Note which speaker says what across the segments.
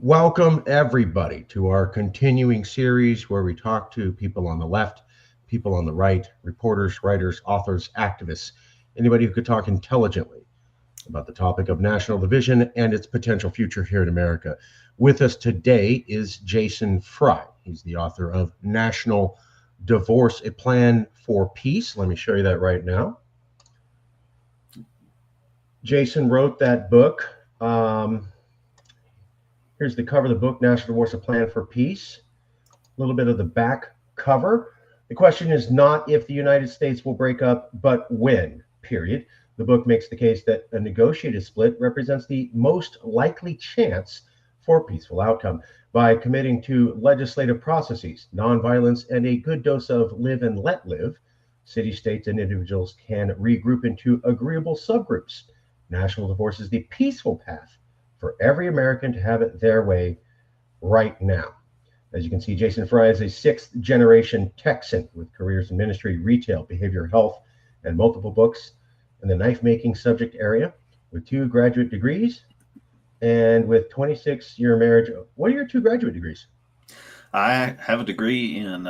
Speaker 1: Welcome, everybody, to our continuing series where we talk to people on the left, people on the right, reporters, writers, authors, activists, anybody who could talk intelligently about the topic of national division and its potential future here in America. With us today is Jason Fry. He's the author of National Divorce, A Plan for Peace. Let me show you that right now. Jason wrote that book. Here's the cover of the book, National Divorce, A Plan for Peace. A little bit of the back cover. The question is not if the United States will break up, but when, period. The book makes the case that a negotiated split represents the most likely chance for a peaceful outcome. By committing to legislative processes, nonviolence, and a good dose of live and let live, city states and individuals can regroup into agreeable subgroups. National divorce is the peaceful path for every American to have it their way right now. As you can see, Jason Fry is a sixth generation Texan with careers in ministry, retail, behavioral health, and multiple books in the knife making subject area with 2 graduate degrees and with 26-year marriage. What are your 2 graduate degrees?
Speaker 2: I have a degree in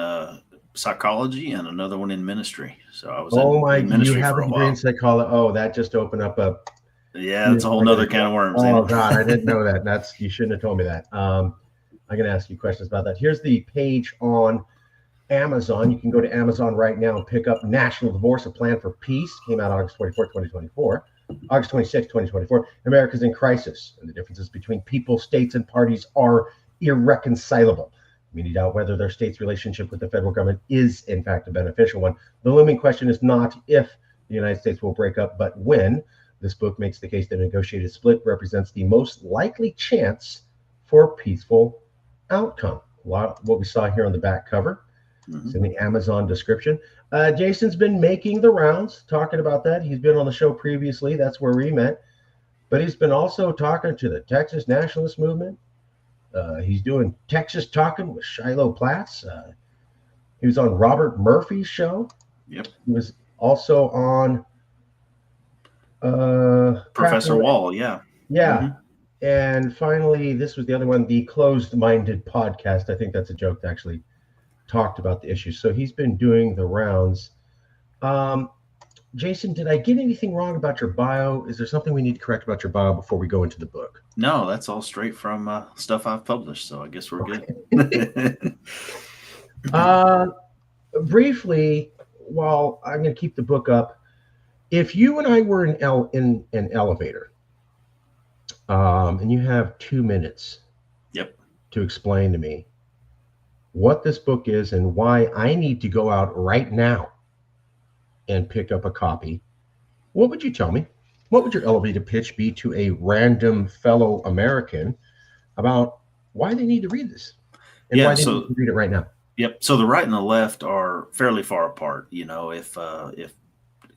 Speaker 2: psychology and another one in ministry. So I was
Speaker 1: in
Speaker 2: ministry
Speaker 1: you have
Speaker 2: for
Speaker 1: a
Speaker 2: a
Speaker 1: degree in
Speaker 2: while.
Speaker 1: psychology. Oh, that just opened up a
Speaker 2: Yeah, it's a whole nother can of worms, ain't
Speaker 1: Oh
Speaker 2: it?
Speaker 1: God, I didn't know that. You shouldn't have told me that. I'm going to ask you questions about that. Here's the page on Amazon. You can go to Amazon right now and pick up National Divorce, A Plan for Peace. Came out August 24, 2024. August 26, 2024. America's in crisis, and the differences between people, states, and parties are irreconcilable. Many doubt whether their state's relationship with the federal government is, in fact, a beneficial one. The looming question is not if the United States will break up, but when. This book makes the case that a negotiated split represents the most likely chance for a peaceful outcome. A lot of what we saw here on the back cover. It's in the Amazon description. Jason's been making the rounds, talking about that. He's been on the show previously. That's where we met. But he's been also talking to the Texas nationalist movement. He's doing Texas Talking with Shiloh Platts. He was on Robert Murphy's show.
Speaker 2: Yep.
Speaker 1: He was also on
Speaker 2: Professor Wall, yeah.
Speaker 1: Yeah. And finally, this was the other one, the Closed Minded podcast. I think that's a joke that actually talked about the issue. So he's been doing the rounds. Jason, did I get anything wrong about your bio? Is there something we need to correct about your bio before we go into the book?
Speaker 2: No, that's all straight from stuff I've published. So I guess we're good.
Speaker 1: Briefly, while I'm going to keep the book up, if you and I were in an elevator, and you have 2 minutes to explain to me what this book is and why I need to go out right now and pick up a copy, what would you tell me? What would your elevator pitch be to a random fellow American about why they need to read this and why they need to read it right now?
Speaker 2: Yep. So the right and the left are fairly far apart. You know, if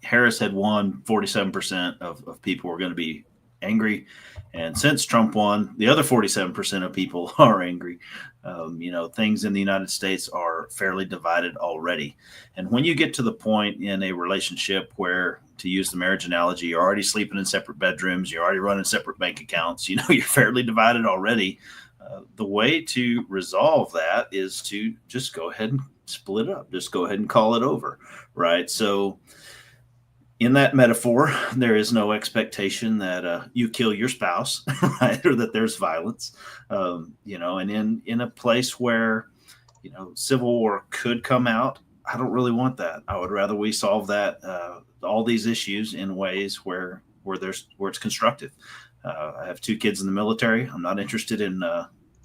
Speaker 2: Harris had won, 47% of people were going to be angry. And since Trump won, the other 47% of people are angry. You know, things in the United States are fairly divided already. And when you get to the point in a relationship where, to use the marriage analogy, you're already sleeping in separate bedrooms, you're already running separate bank accounts, you know, you're fairly divided already. The way to resolve that is to just go ahead and split up, just go ahead and call it over, right? So in that metaphor, there is no expectation that you kill your spouse, right, or that there's violence, you know. And in a place where, you know, civil war could come out, I don't really want that. I would rather we solve that all these issues in ways where it's constructive. I have 2 kids in the military. I'm not interested in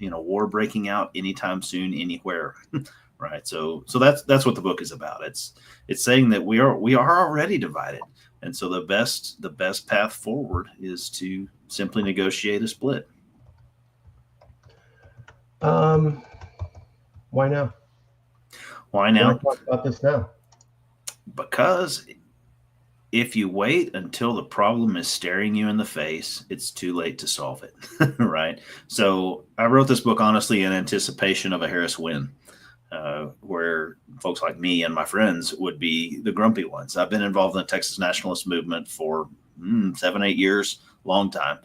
Speaker 2: you know, war breaking out anytime soon, anywhere. Right. So that's what the book is about. It's saying that we are already divided. And so the best path forward is to simply negotiate a split.
Speaker 1: Why now?
Speaker 2: Why now?
Speaker 1: Why talk about this now?
Speaker 2: Because if you wait until the problem is staring you in the face, it's too late to solve it. Right. So I wrote this book honestly in anticipation of a Harris win. Where folks like me and my friends would be the grumpy ones. I've been involved in the Texas nationalist movement for 7-8 years, long time.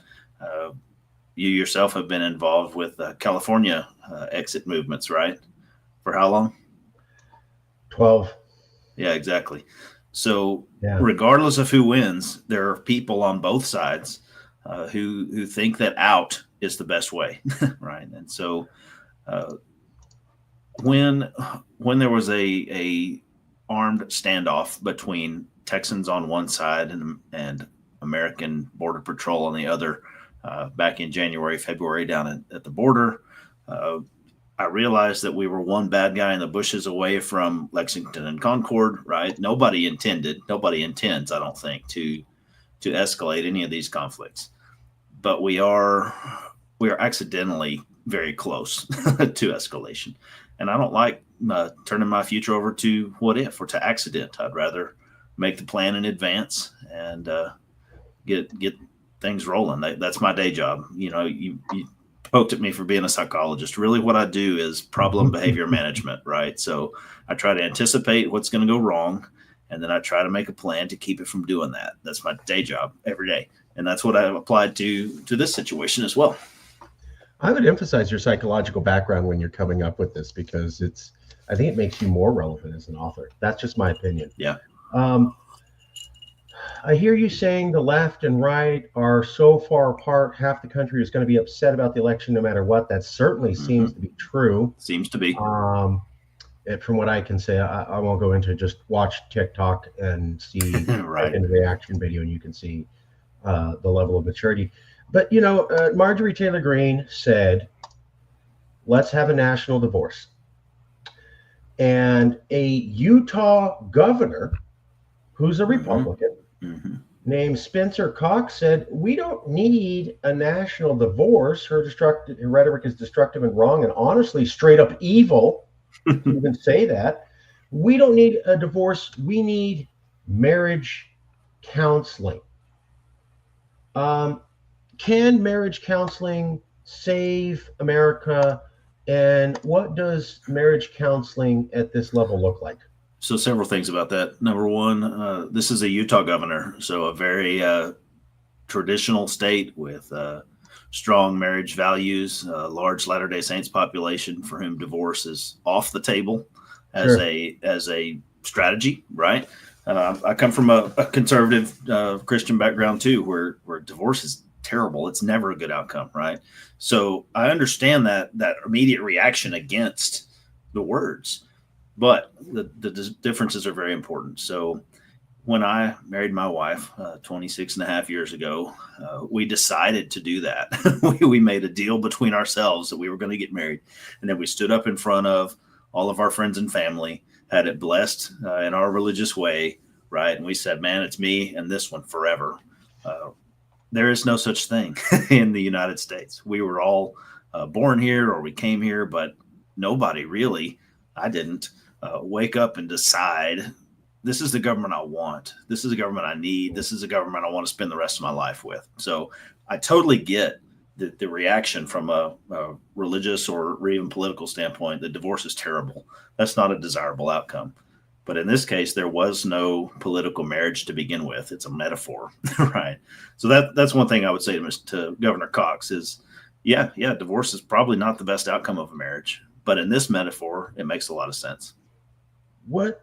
Speaker 2: you yourself have been involved with California exit movements, right? For how long?
Speaker 1: 12.
Speaker 2: Yeah, exactly. So,
Speaker 1: Yeah.
Speaker 2: regardless of who wins, there are people on both sides who think that out is the best way, right? And so, uh, when when there was a armed standoff between Texans on one side and American Border Patrol on the other, back in January, February, down at the border. Uh, I realized that we were one bad guy in the bushes away from Lexington and Concord, right? Nobody intends, I don't think, to escalate any of these conflicts. But we are accidentally very close to escalation. And I don't like turning my future over to what if or to accident. I'd rather make the plan in advance and get things rolling. That's my day job. You poked at me for being a psychologist. Really, what I do is problem behavior management, right? So I try to anticipate what's going to go wrong, and then I try to make a plan to keep it from doing that. That's my day job every day, and that's what I've applied to this situation as well.
Speaker 1: I would emphasize your psychological background when you're coming up with this because I think it makes you more relevant as an author. That's just my opinion.
Speaker 2: Yeah.
Speaker 1: I hear you saying the left and right are so far apart, half the country is going to be upset about the election no matter what. That certainly seems to be true.
Speaker 2: Seems to be.
Speaker 1: From what I can say, I won't go into, just watch TikTok and see
Speaker 2: Right.
Speaker 1: in the reaction video, and you can see the level of maturity. But, Marjorie Taylor Greene said, let's have a national divorce. And a Utah governor who's a Republican named Spencer Cox said, we don't need a national divorce. Her rhetoric is destructive and wrong and honestly straight up evil to even say that. We don't need a divorce. We need marriage counseling. Can marriage counseling save America? And what does marriage counseling at this level look like?
Speaker 2: So several things about that. Number one, this is a Utah governor, so a very traditional state with strong marriage values, large Latter-day Saints population for whom divorce is off the table as a strategy, right? I come from a conservative Christian background too, where divorce is terrible. It's never a good outcome, right? So I understand that immediate reaction against the words, but the differences are very important. So when I married my wife 26 and a half years ago, we decided to do that. We made a deal between ourselves that we were going to get married. And then we stood up in front of all of our friends and family, had it blessed in our religious way, right? And we said, man, it's me and this one forever. There is no such thing in the United States. We were all born here or we came here, but nobody really, I didn't, wake up and decide, this is the government I want. This is the government I need. This is the government I want to spend the rest of my life with. So I totally get the reaction from a religious or even political standpoint that divorce is terrible. That's not a desirable outcome. But in this case, there was no political marriage to begin with. It's a metaphor, right? So that's one thing I would say to Governor Cox is, yeah, divorce is probably not the best outcome of a marriage. But in this metaphor, it makes a lot of sense.
Speaker 1: Well,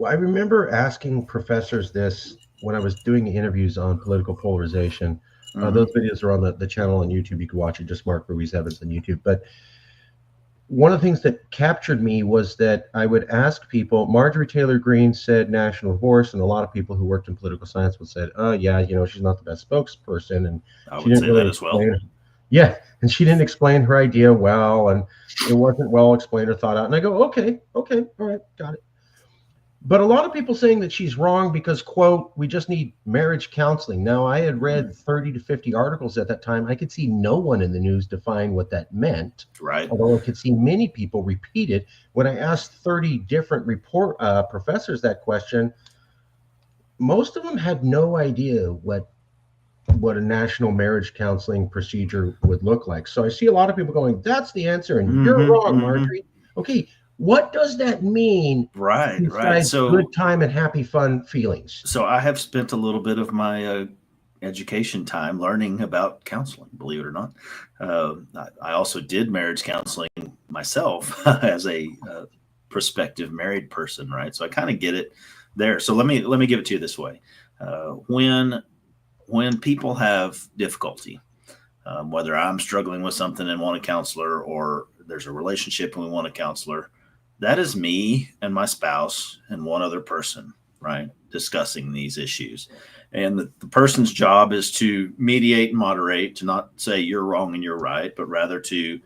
Speaker 1: I remember asking professors this when I was doing interviews on political polarization. Those videos are on the channel on YouTube. You can watch it. Just Mark Ruiz Evans on YouTube. But one of the things that captured me was that I would ask people, Marjorie Taylor Greene said national divorce, and a lot of people who worked in political science would say, oh, yeah, she's not the best spokesperson. And
Speaker 2: I would say that as well.
Speaker 1: Yeah, and she didn't explain her idea well, and it wasn't well explained or thought out. And I go, okay, all right, got it. But a lot of people saying that she's wrong because, quote, we just need marriage counseling. Now, I had read 30 to 50 articles at that time. I could see no one in the news define what that meant.
Speaker 2: Right.
Speaker 1: Although I could see many people repeat it. When I asked 30 different professors that question, most of them had no idea what a national marriage counseling procedure would look like. So I see a lot of people going, that's the answer, and you're wrong, Marjorie. Okay. What does that mean?
Speaker 2: Right.
Speaker 1: So good time and happy, fun feelings.
Speaker 2: So I have spent a little bit of my education time learning about counseling, believe it or not. I also did marriage counseling myself as a prospective married person, right? So I kind of get it there. So let me give it to you this way. When people have difficulty, whether I'm struggling with something and want a counselor, or there's a relationship and we want a counselor, that is me and my spouse and one other person, right, discussing these issues. And the person's job is to mediate and moderate, to not say you're wrong and you're right, but rather to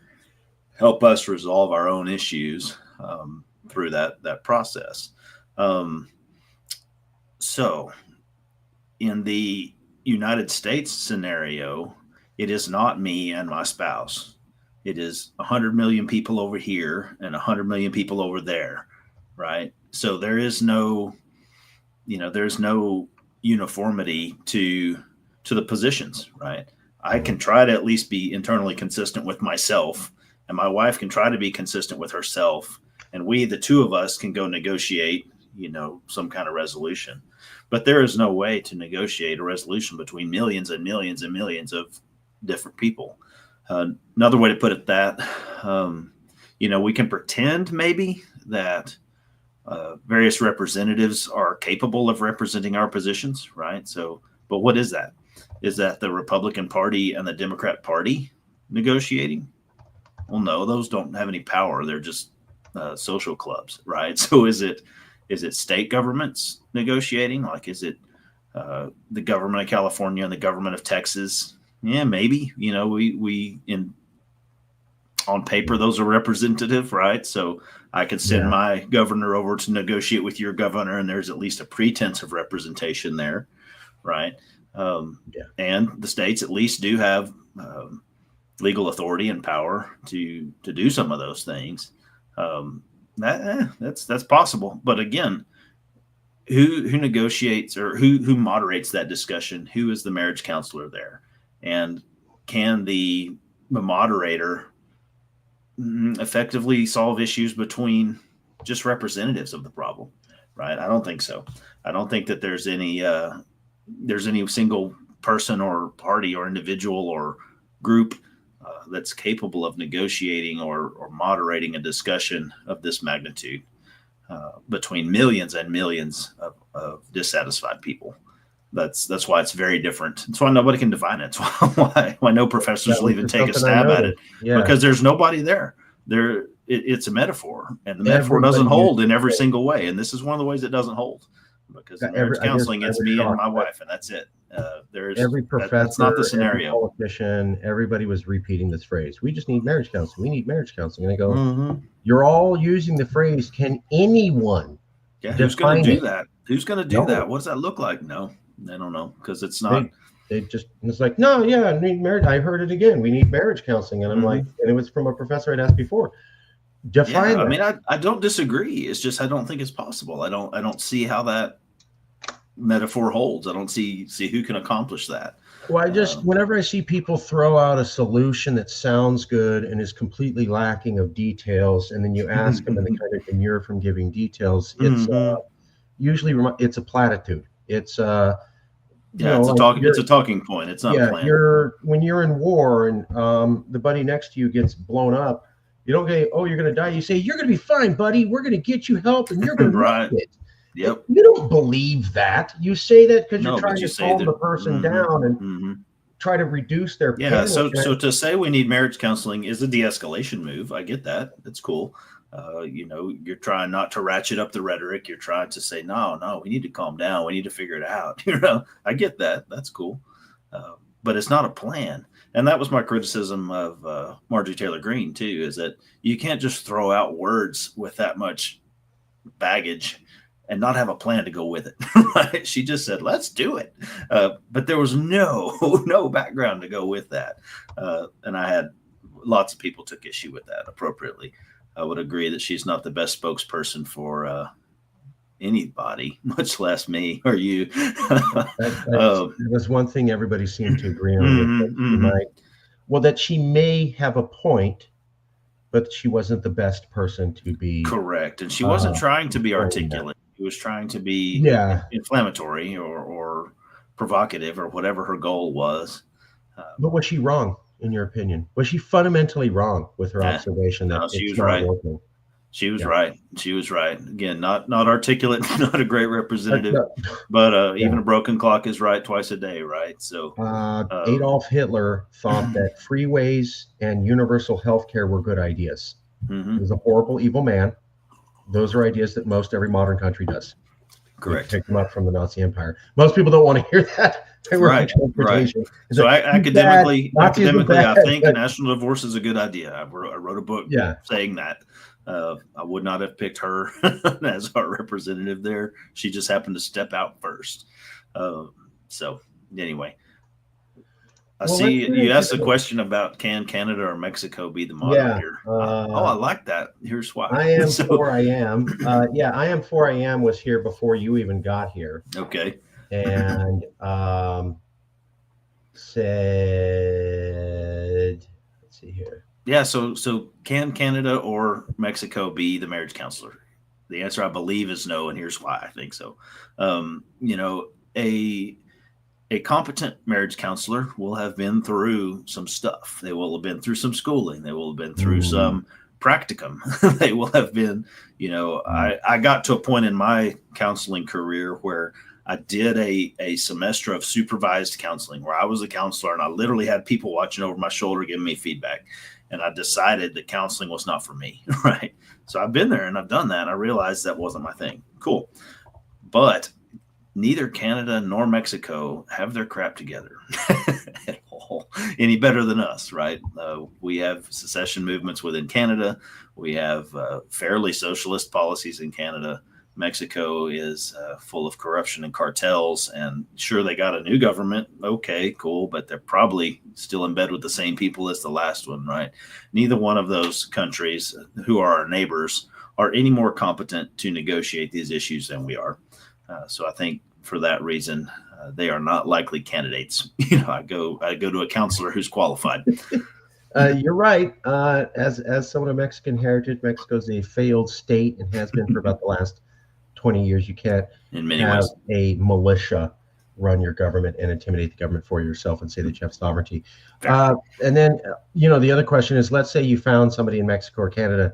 Speaker 2: help us resolve our own issues through that process. So in the United States scenario, it is not me and my spouse. It is 100 million people over here and 100 million people over there, right? So there's no uniformity to the positions, right? I can try to at least be internally consistent with myself, and my wife can try to be consistent with herself, and the two of us can go negotiate, some kind of resolution. But there is no way to negotiate a resolution between millions and millions and millions of different people. Another way to put it that, we can pretend maybe that various representatives are capable of representing our positions, right? So, but what is that? Is that the Republican Party and the Democrat Party negotiating? Well, no, those don't have any power. They're just social clubs, right? So is it state governments negotiating? Like, is it the government of California and the government of Texas? Yeah, maybe. We on paper, those are representative, right? So I could send my governor over to negotiate with your governor, and there's at least a pretense of representation there, right? And the states at least do have legal authority and power to do some of those things. That's possible. But again, who negotiates or who moderates that discussion? Who is the marriage counselor there? And can the moderator effectively solve issues between just representatives of the problem, right? I don't think so. I don't think that there's any single person or party or individual or group that's capable of negotiating or moderating a discussion of this magnitude between millions and millions of dissatisfied people. That's why it's very different. That's why nobody can define it. That's why no professors will even take a stab at it, because there's nobody there. It's a metaphor, and the metaphor doesn't hold in every single way. And this is one of the ways it doesn't hold, because in marriage counseling, it's me and my wife, and that's it.
Speaker 1: Every professor,
Speaker 2: that's not the scenario.
Speaker 1: Every politician, everybody was repeating this phrase: "We just need marriage counseling. We need marriage counseling." And I go, "You're all using the phrase. Can anyone?
Speaker 2: Yeah, who's going to do that? Who's going to do that? What does that look like? No, I don't know, because it's not.
Speaker 1: It's like, no, yeah, I need marriage. I heard it again. We need marriage counseling, and I'm like, and it was from a professor I'd asked before. Define.
Speaker 2: I mean, I don't disagree. It's just I don't think it's possible. I don't see how that metaphor holds. I don't see who can accomplish that.
Speaker 1: Well, whenever I see people throw out a solution that sounds good and is completely lacking of details, and then you ask them and they kind of demur from giving details, it's usually it's a platitude. It's
Speaker 2: it's a talking point. It's not a plan.
Speaker 1: When you're in war and the buddy next to you gets blown up, you don't say, "Oh, you're going to die." You say, "You're going to be fine, buddy. We're going to get you help, and you're going to
Speaker 2: right.
Speaker 1: make it."
Speaker 2: Yep.
Speaker 1: You don't believe that. You say that because you're trying to calm the person down and try to reduce their pain.
Speaker 2: Yeah. So to say we need marriage counseling is a de-escalation move. I get that. That's cool. You're trying not to ratchet up the rhetoric. You're trying to say, no, we need to calm down. We need to figure it out. I get that. That's cool. But it's not a plan. And that was my criticism of Marjorie Taylor Greene too, is that you can't just throw out words with that much baggage and not have a plan to go with it. Right? She just said, let's do it. But there was no background to go with that. And I had lots of people took issue with that appropriately. I would agree that she's not the best spokesperson for anybody, much less me or you.
Speaker 1: That was one thing everybody seemed to agree on. That she may have a point, but she wasn't the best person to be.
Speaker 2: Correct. And she wasn't trying to be articulate. She was trying to be inflammatory or provocative or whatever her goal was.
Speaker 1: But was she wrong, in your opinion? Was she fundamentally wrong with her observation that
Speaker 2: she
Speaker 1: it's
Speaker 2: was
Speaker 1: not
Speaker 2: right.
Speaker 1: working?
Speaker 2: She was right. She was right. Again, not articulate, not a great representative, but even a broken clock is right twice a day, right? So
Speaker 1: Adolf Hitler thought that freeways and universal health care were good ideas. He was a horrible, evil man. Those are ideas that most every modern country does.
Speaker 2: Correct.
Speaker 1: Pick them up from the Nazi Empire. Most people don't want to hear that.
Speaker 2: Right. So academically, I think national divorce is a good idea. I wrote a book saying that. I would not have picked her as our representative there. She just happened to step out first. So anyway, I see you asked a question about can Canada or Mexico be the moderator? I like that. Here's why.
Speaker 1: I am for I am. I am for I am was here before you even got here.
Speaker 2: Okay.
Speaker 1: And said, let's see here.
Speaker 2: Yeah, so can Canada or Mexico be the marriage counselor? The answer, I believe, is no, and here's why I think so. A competent marriage counselor will have been through some stuff. They will have been through some schooling. They will have been through some practicum. They will have been, I got to a point in my counseling career where I did a semester of supervised counseling where I was a counselor and I literally had people watching over my shoulder giving me feedback. And I decided that counseling was not for me, right? So I've been there and I've done that. And I realized that wasn't my thing. Cool. But neither Canada nor Mexico have their crap together at all, any better than us, right? We have secession movements within Canada. We have fairly socialist policies in Canada. Mexico is full of corruption and cartels, and sure, they got a new government. Okay, cool, but they're probably still in bed with the same people as the last one, right? Neither one of those countries, who are our neighbors, are any more competent to negotiate these issues than we are. So I think for that reason, they are not likely candidates. I go to a counselor who's qualified.
Speaker 1: You're right. As someone of Mexican heritage, Mexico's a failed state and has been for about the last 20 years. You can't
Speaker 2: in many
Speaker 1: have
Speaker 2: ways
Speaker 1: a militia run your government and intimidate the government for yourself and say that you have sovereignty. And then, the other question is, let's say you found somebody in Mexico or Canada.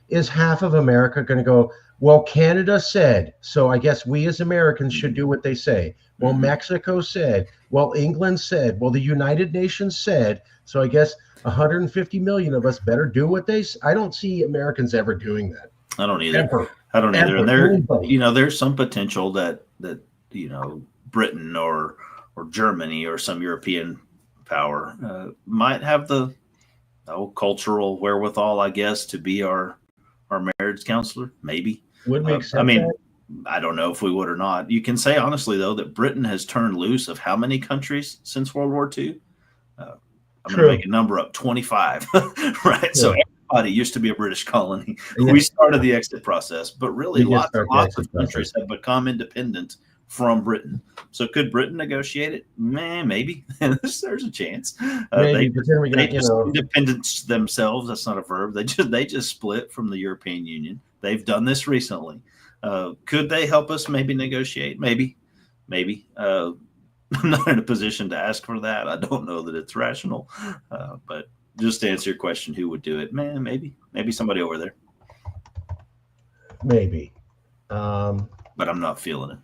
Speaker 1: Is half of America going to go, well, Canada said, so I guess we as Americans should do what they say. Well, Mexico said, well, England said, well, the United Nations said, so I guess 150 million of us better do what they say. I don't see Americans ever doing that.
Speaker 2: I don't either. I don't either. And there's some potential that Britain or Germany or some European power might have the cultural wherewithal, I guess, to be our marriage counselor. Maybe
Speaker 1: would make sense.
Speaker 2: I mean, I don't know if we would or not. You can say honestly though that Britain has turned loose of how many countries since World War II? I'm going to make a number up, 25, right? Yeah. So everybody used to be a British colony. Yeah. We started the exit process, but really lots of countries have become independent from Britain. So could Britain negotiate it? Maybe. There's a chance. They just independence themselves. That's not a verb. They just split from the European Union. They've done this recently. Could they help us maybe negotiate? Maybe. I'm not in a position to ask for that. I don't know that it's rational. But just to answer your question, who would do it? Maybe somebody over there.
Speaker 1: Maybe.
Speaker 2: But I'm not feeling it.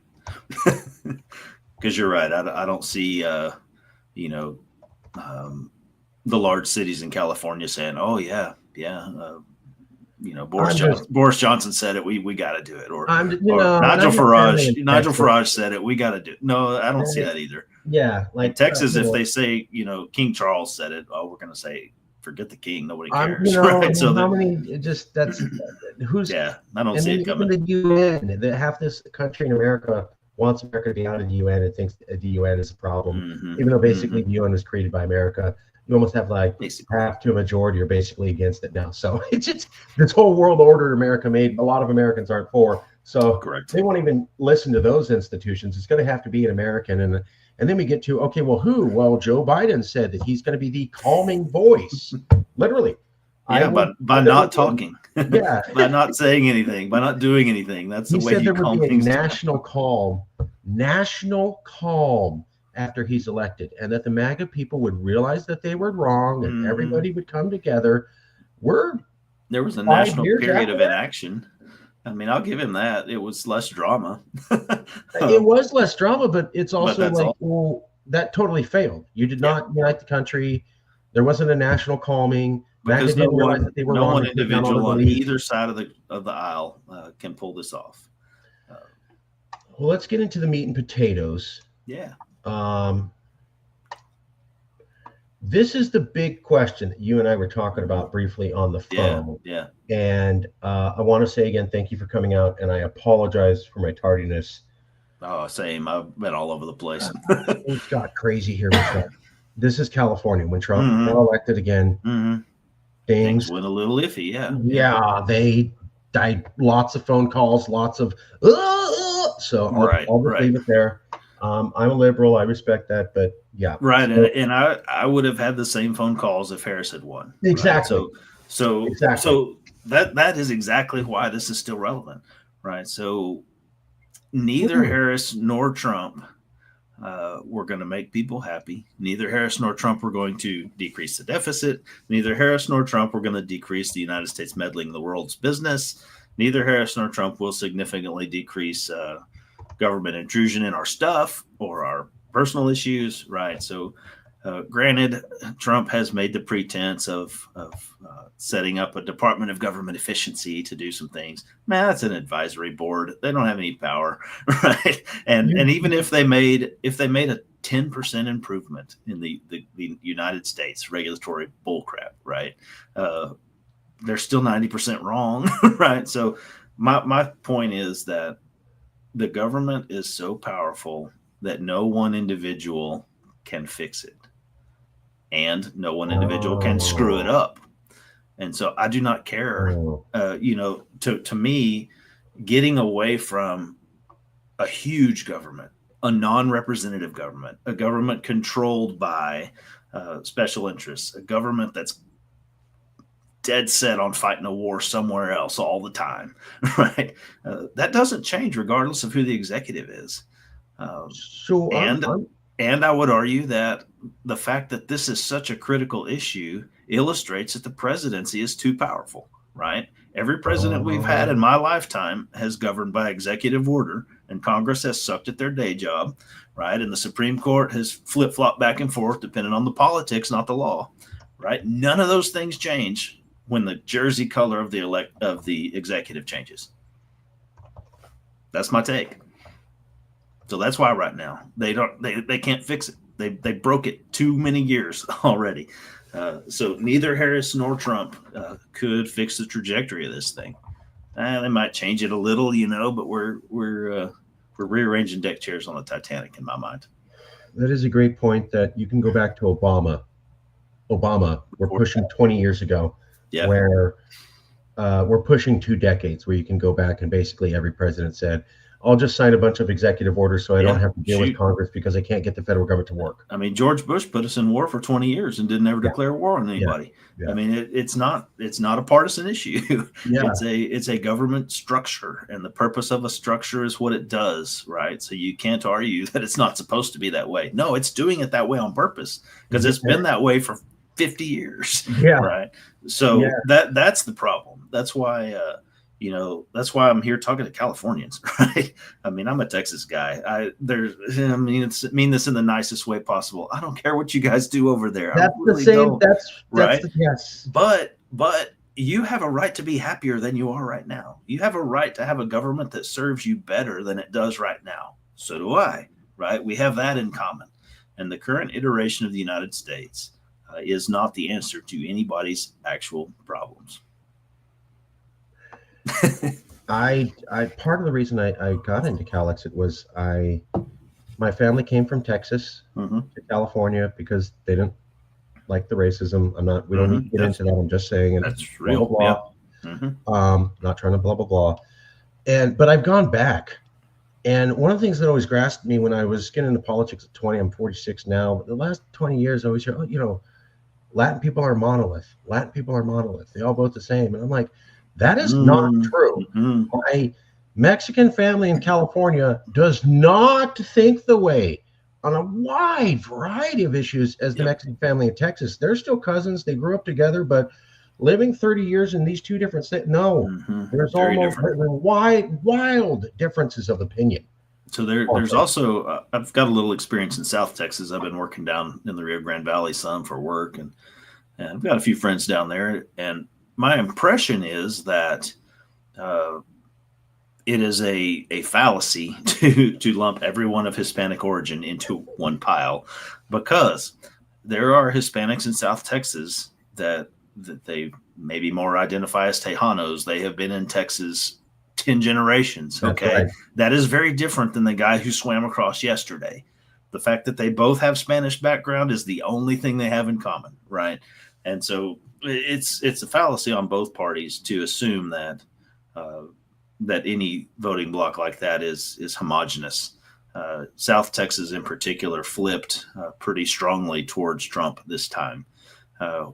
Speaker 2: Because you're right. I don't see, the large cities in California saying, oh, yeah. Boris Johnson said it. We got to do it. Or Nigel Farage said it. We got to do it. No, I don't see that either.
Speaker 1: Yeah,
Speaker 2: like in Texas, if they say King Charles said it, we're going to say forget the king. Nobody cares. Right? So
Speaker 1: who's
Speaker 2: I don't see it coming.
Speaker 1: Even the UN, half this country in America wants America to be out of the UN and thinks the UN is a problem, even though basically the UN was created by America. You almost have half to a majority are basically against it now. So it's just this whole world order America made. A lot of Americans aren't for. So
Speaker 2: correct.
Speaker 1: They won't even listen to those institutions. It's going to have to be an American. And then we get to, okay, well, who? Well, Joe Biden said that he's going to be the calming voice, literally.
Speaker 2: Yeah, by not talking.
Speaker 1: Yeah.
Speaker 2: By not saying anything, by not doing anything. That's the way you calm things down.
Speaker 1: National calm after he's elected, and that the MAGA people would realize that they were wrong, and
Speaker 2: Mhm.
Speaker 1: everybody would come together.
Speaker 2: There was a
Speaker 1: 5
Speaker 2: national
Speaker 1: years
Speaker 2: period
Speaker 1: after
Speaker 2: of
Speaker 1: that?
Speaker 2: inaction. I mean, I'll give him that. It was less drama.
Speaker 1: It was less drama, but it's
Speaker 2: But
Speaker 1: also
Speaker 2: that's
Speaker 1: like,
Speaker 2: all.
Speaker 1: well, that totally failed. You did
Speaker 2: Yeah.
Speaker 1: not unite the country. There wasn't a national calming. MAGA
Speaker 2: Because
Speaker 1: didn't realize that they were
Speaker 2: no
Speaker 1: wrong
Speaker 2: one
Speaker 1: and put down all
Speaker 2: individual
Speaker 1: the
Speaker 2: on
Speaker 1: beliefs.
Speaker 2: either side of the aisle can pull this off.
Speaker 1: Well, let's get into the meat and potatoes.
Speaker 2: Yeah.
Speaker 1: This is the big question that you and I were talking about briefly on the phone.
Speaker 2: Yeah.
Speaker 1: And I want to say again, thank you for coming out, and I apologize for my tardiness.
Speaker 2: Oh, same. I've been all over the place.
Speaker 1: Things got crazy here with Trump. This is California. When Trump
Speaker 2: Mhm.
Speaker 1: got elected again,
Speaker 2: Mhm.
Speaker 1: things
Speaker 2: Things went a little iffy.
Speaker 1: Yeah, they died. Lots of phone calls, lots of. So I'll just leave it there. I'm a liberal. I respect that, but yeah.
Speaker 2: Right,
Speaker 1: So,
Speaker 2: and I would have had the same phone calls if Harris had won.
Speaker 1: exactly.
Speaker 2: Right? So
Speaker 1: Exactly.
Speaker 2: that is exactly why this is still relevant, right? So neither Harris nor Trump were going to make people happy. Neither Harris nor Trump were going to decrease the deficit. Neither Harris nor Trump were going to decrease the United States meddling in the world's business. Neither Harris nor Trump will significantly decrease government intrusion in our stuff or our personal issues, right? So, granted, Trump has made the pretense of setting up a Department of Government Efficiency to do some things. Man, that's an advisory board. They don't have any power, right? And even if they made a 10% improvement in the United States regulatory bullcrap, right? They're still 90% wrong, right? So my point is that the government is so powerful that no one individual can fix it, and no one individual can screw it up. And so I do not care. To me, getting away from a huge government, a non-representative government, a government controlled by special interests, a government that's dead set on fighting a war somewhere else all the time, right? That doesn't change regardless of who the executive is. And I would argue that the fact that this is such a critical issue illustrates that the presidency is too powerful, right? Every president we've had in my lifetime has governed by executive order, and Congress has sucked at their day job, right? And the Supreme Court has flip-flopped back and forth depending on the politics, not the law, right? None of those things change when the jersey color of the executive changes. That's my take. So that's why right now they can't fix it. They broke it too many years already. So neither Harris nor Trump could fix the trajectory of this thing. They might change it a little, but we're rearranging deck chairs on the Titanic in my mind.
Speaker 1: That is a great point. That you can go back to Obama. We're pushing 20 years ago, where we're pushing 2 decades, where you can go back and basically every president said, I'll just sign a bunch of executive orders so I don't have to deal with Congress because I can't get the federal government to work.
Speaker 2: I mean, George Bush put us in war for 20 years and didn't ever declare war on anybody. I mean, it's not a partisan issue. It's a government structure, and the purpose of a structure is what it does, right? So you can't argue that it's not supposed to be that way. No, it's doing it that way on purpose because it's been that way for 50 years, right? So that's the problem. That's why that's why I'm here talking to Californians, right? I mean, I'm a Texas guy. I mean this in the nicest way possible. I don't care what you guys do over there.
Speaker 1: That's
Speaker 2: really
Speaker 1: the same. That's
Speaker 2: right.
Speaker 1: Yes.
Speaker 2: But you have a right to be happier than you are right now. You have a right to have a government that serves you better than it does right now. So do I, right? We have that in common. And the current iteration of the United States is not the answer to anybody's actual problems.
Speaker 1: I part of the reason I got into CalExit was my family came from Texas to California because they didn't like the racism. We don't need to get into that. I'm just saying it.
Speaker 2: That's real.
Speaker 1: Blah, blah. Not trying to blah blah blah. But I've gone back, and one of the things that always grasped me when I was getting into politics at 20, I'm 46 now. But the last 20 years, I always hear, Latin people are monolith. Latin people are monolith. They all vote the same, and I'm like, that is not true. My Mexican family in California does not think the way on a wide variety of issues as the
Speaker 2: Yep.
Speaker 1: Mexican family in Texas. They're still cousins. They grew up together, but living 30 years in these two different states, no, there's
Speaker 2: Very
Speaker 1: almost
Speaker 2: different.
Speaker 1: wild differences of opinion.
Speaker 2: So there's also I've got a little experience in South Texas. I've been working down in the Rio Grande Valley some for work, and I've got a few friends down there. And my impression is that it is a fallacy to lump everyone of Hispanic origin into one pile, because there are Hispanics in South Texas that they maybe more identify as Tejanos. They have been in Texas 10 generations.
Speaker 1: That's
Speaker 2: Okay.
Speaker 1: right.
Speaker 2: That is very different than the guy who swam across yesterday. The fact that they both have Spanish background is the only thing they have in common. Right. And so it's a fallacy on both parties to assume that, that any voting bloc like that is homogenous. South Texas in particular flipped pretty strongly towards Trump this time.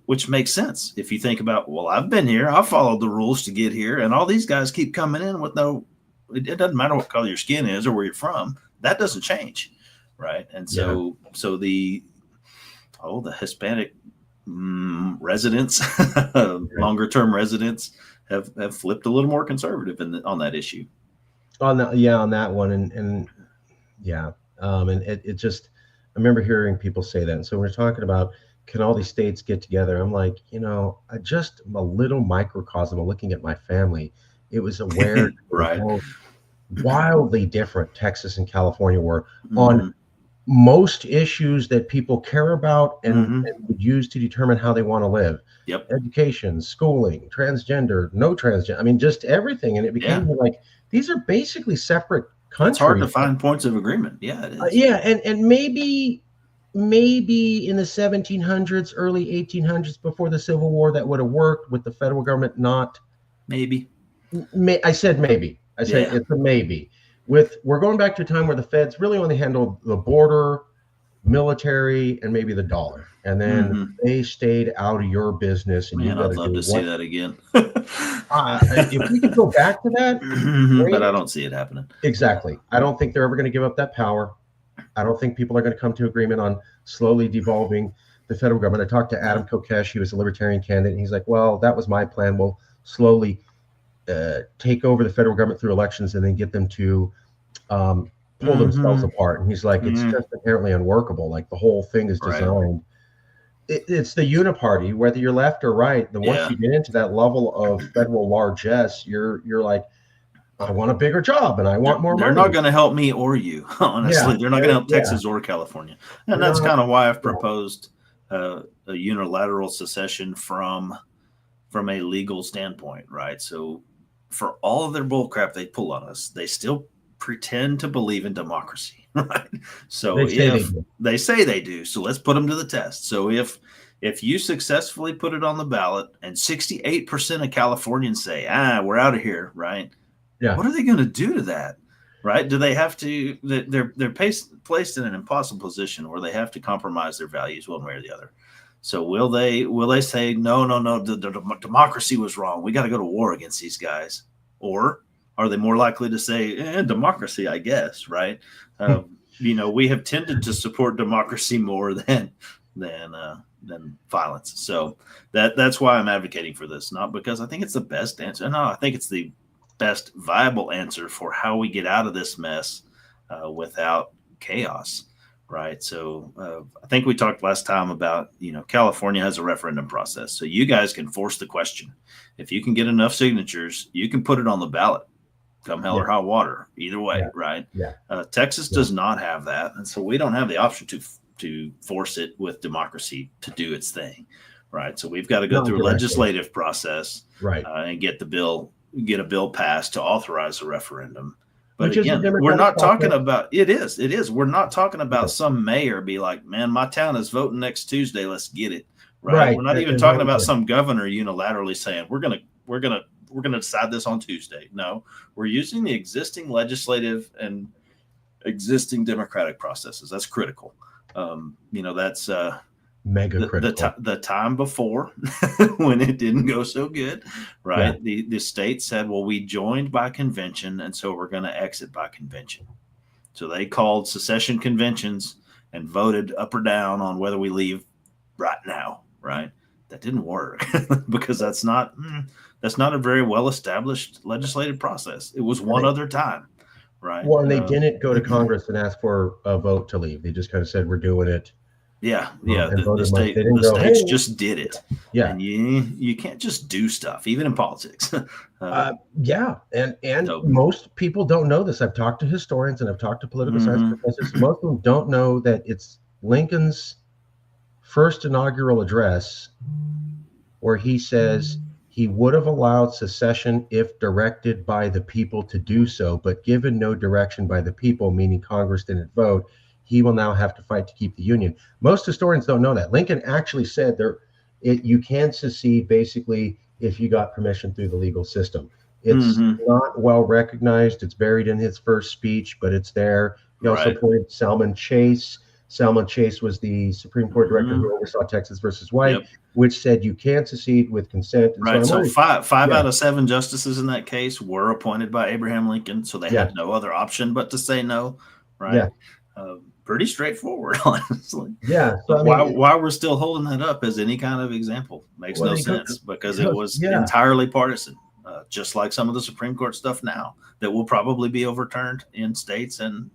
Speaker 2: Which makes sense if you think about, well, I've been here, I followed the rules to get here, and all these guys keep coming in with it doesn't matter what color your skin is or where you're from, that doesn't change, right? And so the Hispanic residents, longer term residents, have flipped a little more conservative on that issue.
Speaker 1: On that one, and it just, I remember hearing people say that. And so we're talking about, can all these states get together? I'm like, I just am a little microcosm of looking at my family. It was aware
Speaker 2: Right.
Speaker 1: how wildly different Texas and California were on most issues that people care about and would use to determine how they want to live.
Speaker 2: Yep.
Speaker 1: Education, schooling, transgender, no transgender. I mean, just everything. And it became like, these are basically separate countries.
Speaker 2: It's hard to find points of agreement. Yeah, it is.
Speaker 1: And maybe in the 1700s, early 1800s, before the Civil War, that would have worked with the federal government. Not
Speaker 2: maybe.
Speaker 1: I said maybe. I said it's a maybe. We're going back to a time where the feds really only handled the border, military, and maybe the dollar, and then they stayed out of your business. And
Speaker 2: man, I'd love to see that again.
Speaker 1: If we could go back to that,
Speaker 2: but I don't see it happening.
Speaker 1: Exactly. I don't think they're ever going to give up that power. I don't think people are going to come to agreement on slowly devolving the federal government. I talked to Adam Kokesh. He was a libertarian candidate. And he's like, well, that was my plan. We'll slowly take over the federal government through elections and then get them to pull themselves apart. And he's like, it's just inherently unworkable. Like, the whole thing is designed. It's the uniparty, whether you're left or right. Once you get into that level of federal largesse, you're like, I want a bigger job and I want more money.
Speaker 2: They're not going to help me or you, honestly. They're not going to help Texas or California. And that's kind of why I've proposed a unilateral secession from a legal standpoint, right? So for all of their bullcrap they pull on us, they still pretend to believe in democracy, right? So they say they do, so let's put them to the test. So if you successfully put it on the ballot and 68% of Californians say, we're out of here, right? Yeah. What are they going to do to that? Right? Do they have to? They're placed in an impossible position where they have to compromise their values one way or the other. So will they say no? The democracy was wrong. We got to go to war against these guys, or are they more likely to say democracy? I guess, right? We have tended to support democracy more than violence. So that's why I'm advocating for this, not because I think it's the best answer. No, I think it's the best viable answer for how we get out of this mess without chaos, right? So I think we talked last time about, California has a referendum process. So you guys can force the question. If you can get enough signatures, you can put it on the ballot, come hell or high water, either way, right? Yeah. Texas does not have that. And so we don't have the option to force it with democracy to do its thing, right? So we've got to go through a legislative process, right, and get a bill passed to authorize a referendum. But again, we're not talking about it is. We're not talking about some mayor be like, man, my town is voting next Tuesday. Let's get it. Right. We're not even talking about some governor unilaterally saying we're gonna decide this on Tuesday. No, we're using the existing legislative and existing democratic processes. That's critical. That's
Speaker 1: mega critical.
Speaker 2: The time before when it didn't go so good, right? Yeah. The state said, well, we joined by convention, and so we're going to exit by convention. So they called secession conventions and voted up or down on whether we leave right now, right? That didn't work because that's not a very well established legislative process. It was one other time, right?
Speaker 1: Well, and they didn't go to Congress and ask for a vote to leave. They just kind of said, we're doing it.
Speaker 2: Yeah.
Speaker 1: And
Speaker 2: The
Speaker 1: voted much.
Speaker 2: state,
Speaker 1: They didn't
Speaker 2: the
Speaker 1: go,
Speaker 2: states
Speaker 1: "Hey."
Speaker 2: just did it.
Speaker 1: Yeah.
Speaker 2: And you can't just do stuff, even in politics.
Speaker 1: Yeah. And
Speaker 2: So-
Speaker 1: most people don't know this. I've talked to historians and I've talked to political science
Speaker 2: Mhm.
Speaker 1: professors. Most of them don't know that it's Lincoln's first inaugural address where he says he would have allowed secession if directed by the people to do so, but given no direction by the people, meaning Congress didn't vote, he will now have to fight to keep the Union. Most historians don't know that. Lincoln actually said you can secede basically if you got permission through the legal system. It's not well recognized. It's buried in his first speech, but it's there. He also
Speaker 2: Right.
Speaker 1: pointed Salmon Chase. Salmon Chase was the Supreme Court director who oversaw Texas versus White,
Speaker 2: Yep.
Speaker 1: which said you can secede with consent. And
Speaker 2: Right. So
Speaker 1: I'm
Speaker 2: five
Speaker 1: yeah.
Speaker 2: out of 7 justices in that case were appointed by Abraham Lincoln. So they
Speaker 1: Yeah.
Speaker 2: had no other option but to say no. Right.
Speaker 1: Yeah.
Speaker 2: Pretty straightforward, honestly.
Speaker 1: Yeah. So,
Speaker 2: why we're still holding that up as any kind of example makes no sense because it was entirely partisan, just like some of the Supreme Court stuff now that will probably be overturned in states and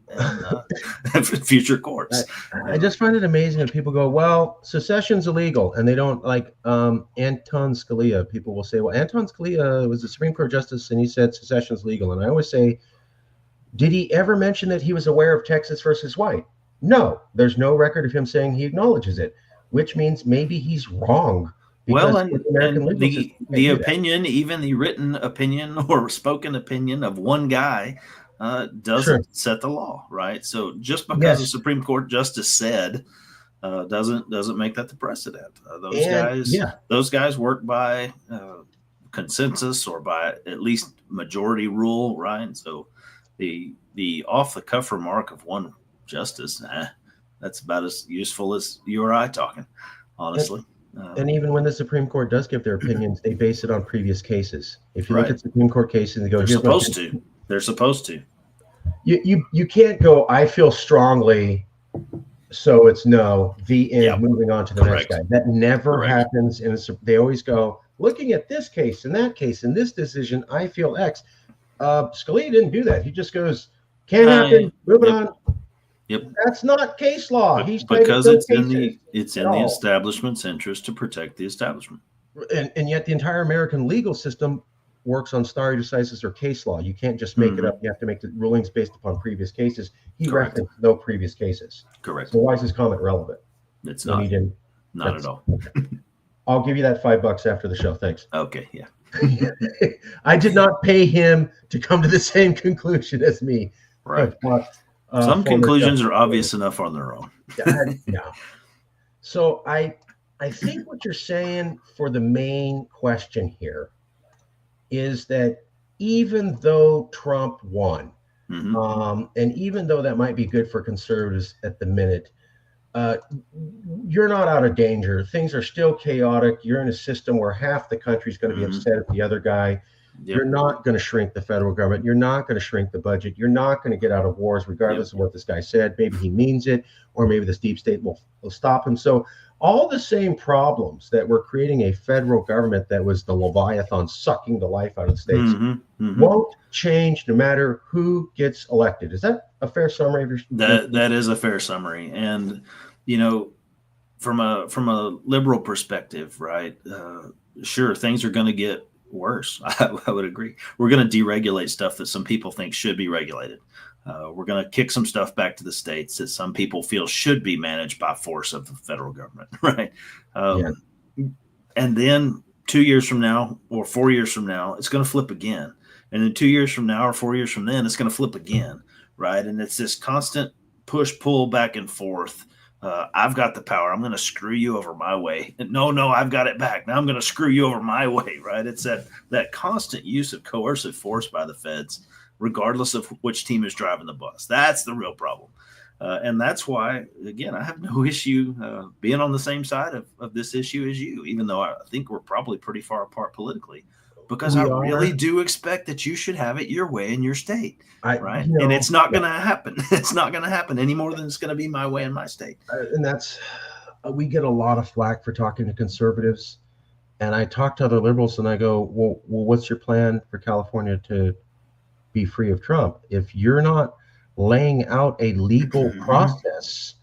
Speaker 2: future courts.
Speaker 1: I just find it amazing that people go, well, secession's illegal, and they don't like Anton Scalia. People will say, well, Anton Scalia was a Supreme Court justice, and he said secession's legal. And I always say, did he ever mention that he was aware of Texas versus White? No, there's no record of him saying he acknowledges it, which means maybe he's wrong.
Speaker 2: Well, and the opinion, even the written opinion or spoken opinion of one guy doesn't set the law, right? So just because a Supreme Court justice said doesn't make that the precedent. Those guys work by consensus or by at least majority rule, right? So the off the cuff remark of one justice, that's about as useful as you or I talking, honestly.
Speaker 1: And even when the Supreme Court does give their opinions, they base it on previous cases. If you look at Supreme Court cases, they go,
Speaker 2: They're supposed to.
Speaker 1: You can't go, I feel strongly, so it's no, the end, moving on to the next guy. That never happens. And they always go, looking at this case and that case and this decision, I feel X. Scalia didn't do that. He just goes, can't happen, moving on.
Speaker 2: Yep.
Speaker 1: That's not case law.
Speaker 2: Because it's in the establishment's interest to protect the establishment.
Speaker 1: And yet the entire American legal system works on stare decisis or case law. You can't just make it up. You have to make the rulings based upon previous cases. He referenced no previous cases.
Speaker 2: Correct.
Speaker 1: So why is his comment relevant?
Speaker 2: It's not. Not at all.
Speaker 1: I'll give you that $5 after the show. Thanks.
Speaker 2: Okay. Yeah.
Speaker 1: I did not pay him to come to the same conclusion as me.
Speaker 2: Right. Some conclusions are obvious enough on their own.
Speaker 1: Yeah. So I think what you're saying for the main question here is that even though Trump won, and even though that might be good for conservatives at the minute, you're not out of danger. Things are still chaotic. You're in a system where half the country is going to be upset at the other guy. Yep. You're not going to shrink the federal government. You're not going to shrink the budget. You're not going to get out of wars, regardless of what this guy said. Maybe he means it, or maybe this deep state will stop him. So all the same problems that were creating a federal government that was the Leviathan sucking the life out of the states won't change no matter who gets elected. Is that a fair summary of your?
Speaker 2: That is a fair summary. And, from a liberal perspective, right, sure, things are going to get worse. I would agree. We're going to deregulate stuff that some people think should be regulated. We're going to kick some stuff back to the states that some people feel should be managed by force of the federal government, right? And then 2 years from now or 4 years from now, it's going to flip again. And then 2 years from now or 4 years from then, it's going to flip again, right? And it's this constant push-pull back and forth. I've got the power. I'm going to screw you over my way. And no, I've got it back. Now I'm going to screw you over my way, right? It's that constant use of coercive force by the feds, regardless of which team is driving the bus. That's the real problem. And that's why, again, I have no issue being on the same side of this issue as you, even though I think we're probably pretty far apart politically. because I really do expect that you should have it your way in your state, right? And it's not going to happen. It's not going to happen any more than it's going to be my way in my state.
Speaker 1: And that's, we get a lot of flack for talking to conservatives. And I talk to other liberals and I go, well, what's your plan for California to be free of Trump? If you're not laying out a legal process,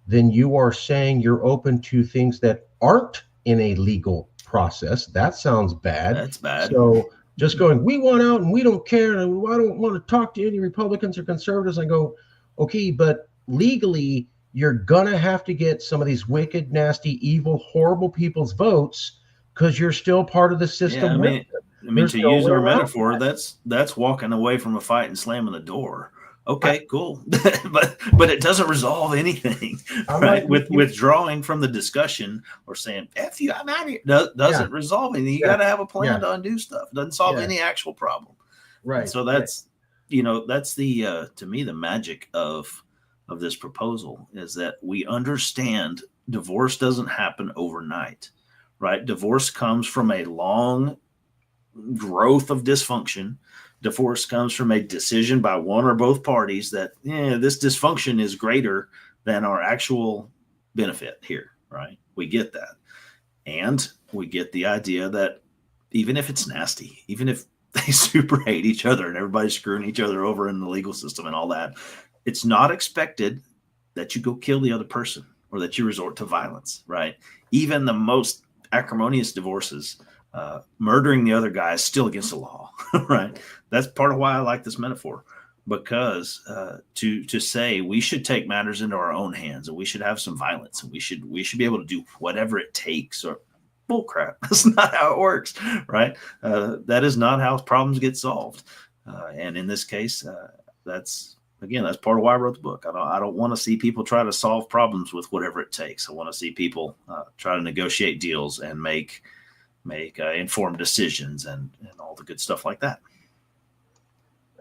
Speaker 1: then you are saying you're open to things that aren't in a legal process. That sounds bad.
Speaker 2: That's bad.
Speaker 1: So just going, we want out and we don't care, and I don't want to talk to any Republicans or conservatives. I go, okay, but legally, you're gonna have to get some of these wicked, nasty, evil, horrible people's votes because you're still part of the system.
Speaker 2: Yeah, I mean, to use our metaphor, that's walking away from a fight and slamming the door. Okay, cool, but it doesn't resolve anything, right? Withdrawing from the discussion or saying "F you, I'm out of here" doesn't resolve anything. You got to have a plan to undo stuff. It doesn't solve any actual problem,
Speaker 1: right?
Speaker 2: And so that's that's the to me the magic of this proposal is that we understand divorce doesn't happen overnight, right? Divorce comes from a long growth of dysfunction. Divorce comes from a decision by one or both parties that this dysfunction is greater than our actual benefit here, right? We get that. And we get the idea that even if it's nasty, even if they super hate each other and everybody's screwing each other over in the legal system and all that, it's not expected that you go kill the other person or that you resort to violence, right? Even the most acrimonious divorces, murdering the other guy is still against the law, right? That's part of why I like this metaphor, because to say we should take matters into our own hands and we should have some violence and we should be able to do whatever it takes, or bull crap. That's not how it works, right? That is not how problems get solved. And in this case, that's part of why I wrote the book. I don't want to see people try to solve problems with whatever it takes. I want to see people try to negotiate deals and make informed decisions and all the good stuff like that.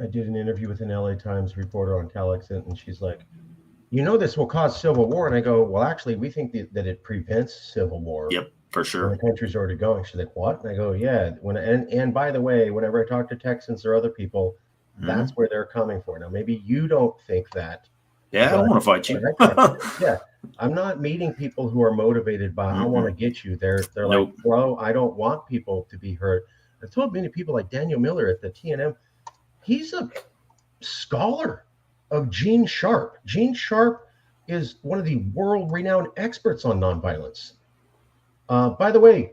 Speaker 1: I did an interview with an LA Times reporter on Calexit, and she's like, this will cause civil war. And I go, well, actually, we think that it prevents civil war.
Speaker 2: Yep, for sure.
Speaker 1: When the country's already going. She's like, what? And I go, yeah. And by the way, whenever I talk to Texans or other people, that's where they're coming for. Now, maybe you don't think that.
Speaker 2: Yeah, I don't want to fight you.
Speaker 1: Yeah, I'm not meeting people who are motivated by, I want to get you. They're like, bro, I don't want people to be hurt. I've told many people like Daniel Miller at the TNM, he's a scholar of Gene Sharp. Gene Sharp is one of the world-renowned experts on nonviolence. By the way,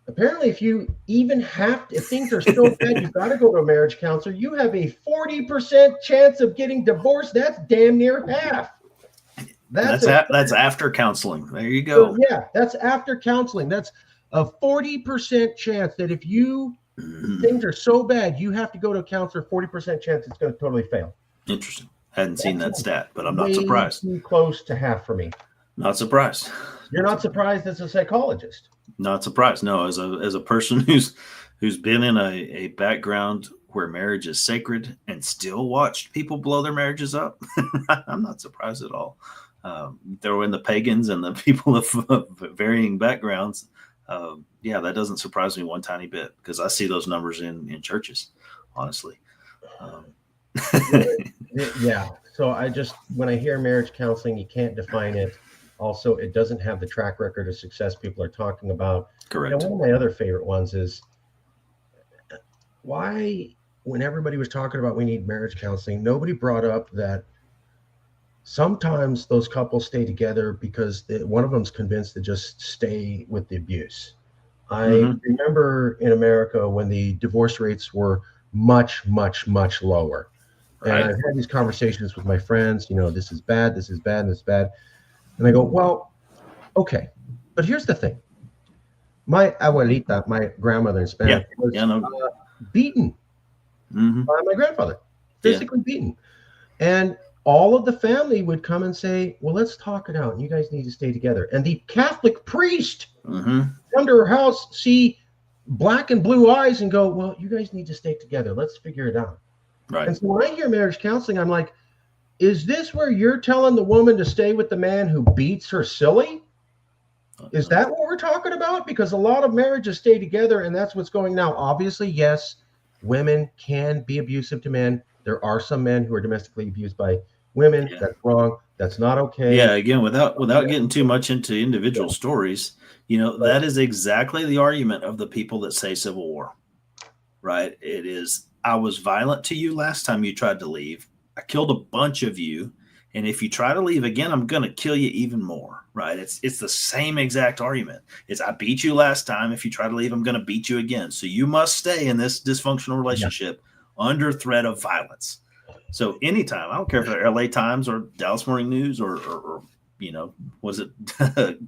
Speaker 1: apparently if you even if things are so bad, you've got to go to a marriage counselor, you have a 40% chance of getting divorced. That's damn near half.
Speaker 2: That's after counseling. There you go.
Speaker 1: So, yeah, that's after counseling. That's a 40% chance that if things are so bad, you have to go to a counselor. 40% chance it's going to totally fail.
Speaker 2: Interesting. Hadn't seen that stat, but I'm not surprised.
Speaker 1: Too close to half for me.
Speaker 2: Not surprised.
Speaker 1: You're not surprised as a psychologist.
Speaker 2: Not surprised. No, as a person who's been in a background where marriage is sacred and still watched people blow their marriages up, I'm not surprised at all. Throw in the pagans and the people of varying backgrounds. That doesn't surprise me one tiny bit because I see those numbers in churches, honestly.
Speaker 1: Yeah. So when I hear marriage counseling, you can't define it. Also, it doesn't have the track record of success people are talking about.
Speaker 2: Correct.
Speaker 1: One of my other favorite ones is why, when everybody was talking about we need marriage counseling, nobody brought up that sometimes those couples stay together because one of them's convinced to just stay with the abuse. I remember in America when the divorce rates were much, much, much lower. Right. And I've had these conversations with my friends, this is bad, this is bad, this is bad. And I go, well, okay, but here's the thing. My abuelita, my grandmother in Spanish, was beaten by my grandfather, physically beaten. And all of the family would come and say, well, let's talk it out. And you guys need to stay together. And the Catholic priest under her house see black and blue eyes and go, well, you guys need to stay together. Let's figure it out.
Speaker 2: Right.
Speaker 1: And so when I hear marriage counseling, I'm like, is this where you're telling the woman to stay with the man who beats her silly? Is that what we're talking about? Because a lot of marriages stay together, and that's what's going now. Obviously, yes, women can be abusive to men. There are some men who are domestically abused by women.
Speaker 2: Yeah.
Speaker 1: That's wrong. That's not okay.
Speaker 2: Yeah, again, without getting too much into individual stories, that is exactly the argument of the people that say civil war, right? It is, I was violent to you last time you tried to leave. I killed a bunch of you. And if you try to leave again, I'm going to kill you even more, right? It's the same exact argument. It's, I beat you last time. If you try to leave, I'm going to beat you again. So you must stay in this dysfunctional relationship under threat of violence. So anytime, I don't care if they're LA Times or Dallas Morning News or was it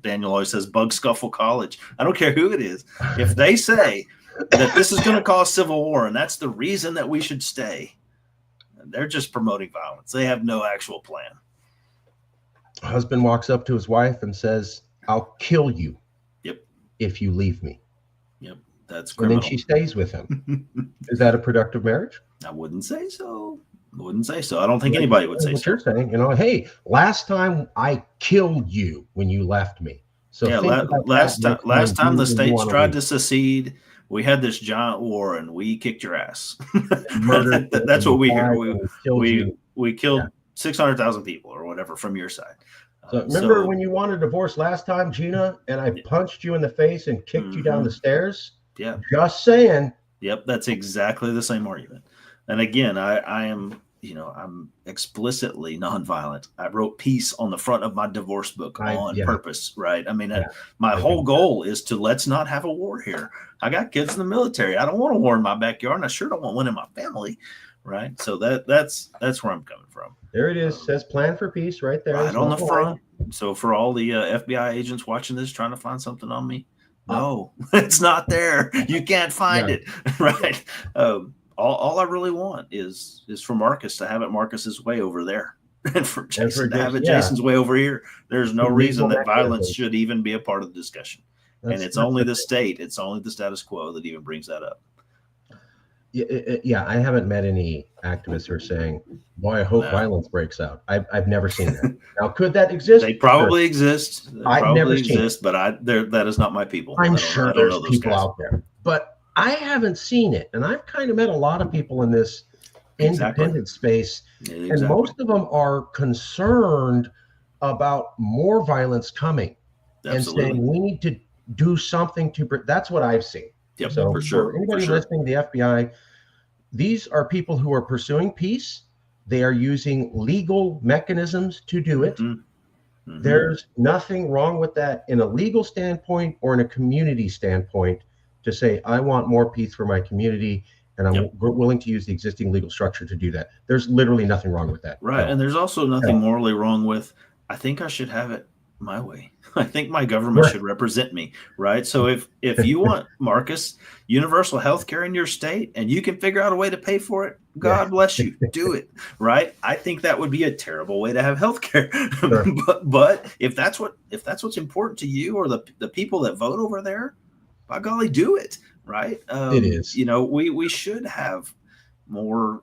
Speaker 2: Daniel always says Bug Scuffle College? I don't care who it is. If they say that this is going to cause civil war and that's the reason that we should stay, they're just promoting violence. They have no actual plan.
Speaker 1: Husband walks up to his wife and says, "I'll kill you if you leave me."
Speaker 2: Yep. That's criminal.
Speaker 1: And then she stays with him. Is that a productive marriage?
Speaker 2: I wouldn't say so. I don't think anybody would say
Speaker 1: what
Speaker 2: so.
Speaker 1: You're saying, hey, last time I killed you when you left me. So
Speaker 2: yeah, last time the states tried to secede, we had this giant war and we kicked your ass. That's what we hear. We killed 600,000 people or whatever from your side.
Speaker 1: So remember when you wanted a divorce last time, Gina, and I punched you in the face and kicked you down the stairs?
Speaker 2: Yeah.
Speaker 1: Just saying.
Speaker 2: Yep. That's exactly the same argument. And again, I am, I'm explicitly nonviolent. I wrote peace on the front of my divorce book on purpose, right? I mean, my whole goal is to let's not have a war here. I got kids in the military. I don't want a war in my backyard, and I sure don't want one in my family, right? So that's where I'm coming from.
Speaker 1: There it is. Says plan for peace right there.
Speaker 2: Right on the front. So for all the FBI agents watching this, trying to find something on me, no, it's not there. You can't find it, right? All I really want is for Marcus to have it Marcus's way over there, and for Jason to have it Jason's way over here. There's no reason that violence should even be a part of the discussion. And it's only the state, it's only the status quo that even brings that up.
Speaker 1: Yeah, I haven't met any activists who are saying, "Boy, I hope violence breaks out." I've never seen that. Now, could that exist?
Speaker 2: They probably exist.
Speaker 1: I've never seen it.
Speaker 2: But that is not my people.
Speaker 1: I'm sure there's people out there, but I haven't seen it. And I've kind of met a lot of people in this independent space, and most of them are concerned about more violence coming and saying we need to do something to. That's what I've seen.
Speaker 2: Yep,
Speaker 1: so
Speaker 2: for sure.
Speaker 1: For anybody listening to the FBI, these are people who are pursuing peace. They are using legal mechanisms to do it. Mm-hmm. There's nothing wrong with that in a legal standpoint or in a community standpoint to say, I want more peace for my community, and I'm willing to use the existing legal structure to do that. There's literally nothing wrong with that.
Speaker 2: Right. And there's also nothing morally wrong with, I think I should have it my way. I think my government should represent me, right? So if you want, Marcus, universal health care in your state and you can figure out a way to pay for it, God bless you, do it, right? I think that would be a terrible way to have health care. Sure. but if that's what's important to you or the people that vote over there, by golly, do it, right?
Speaker 1: It is.
Speaker 2: We should have more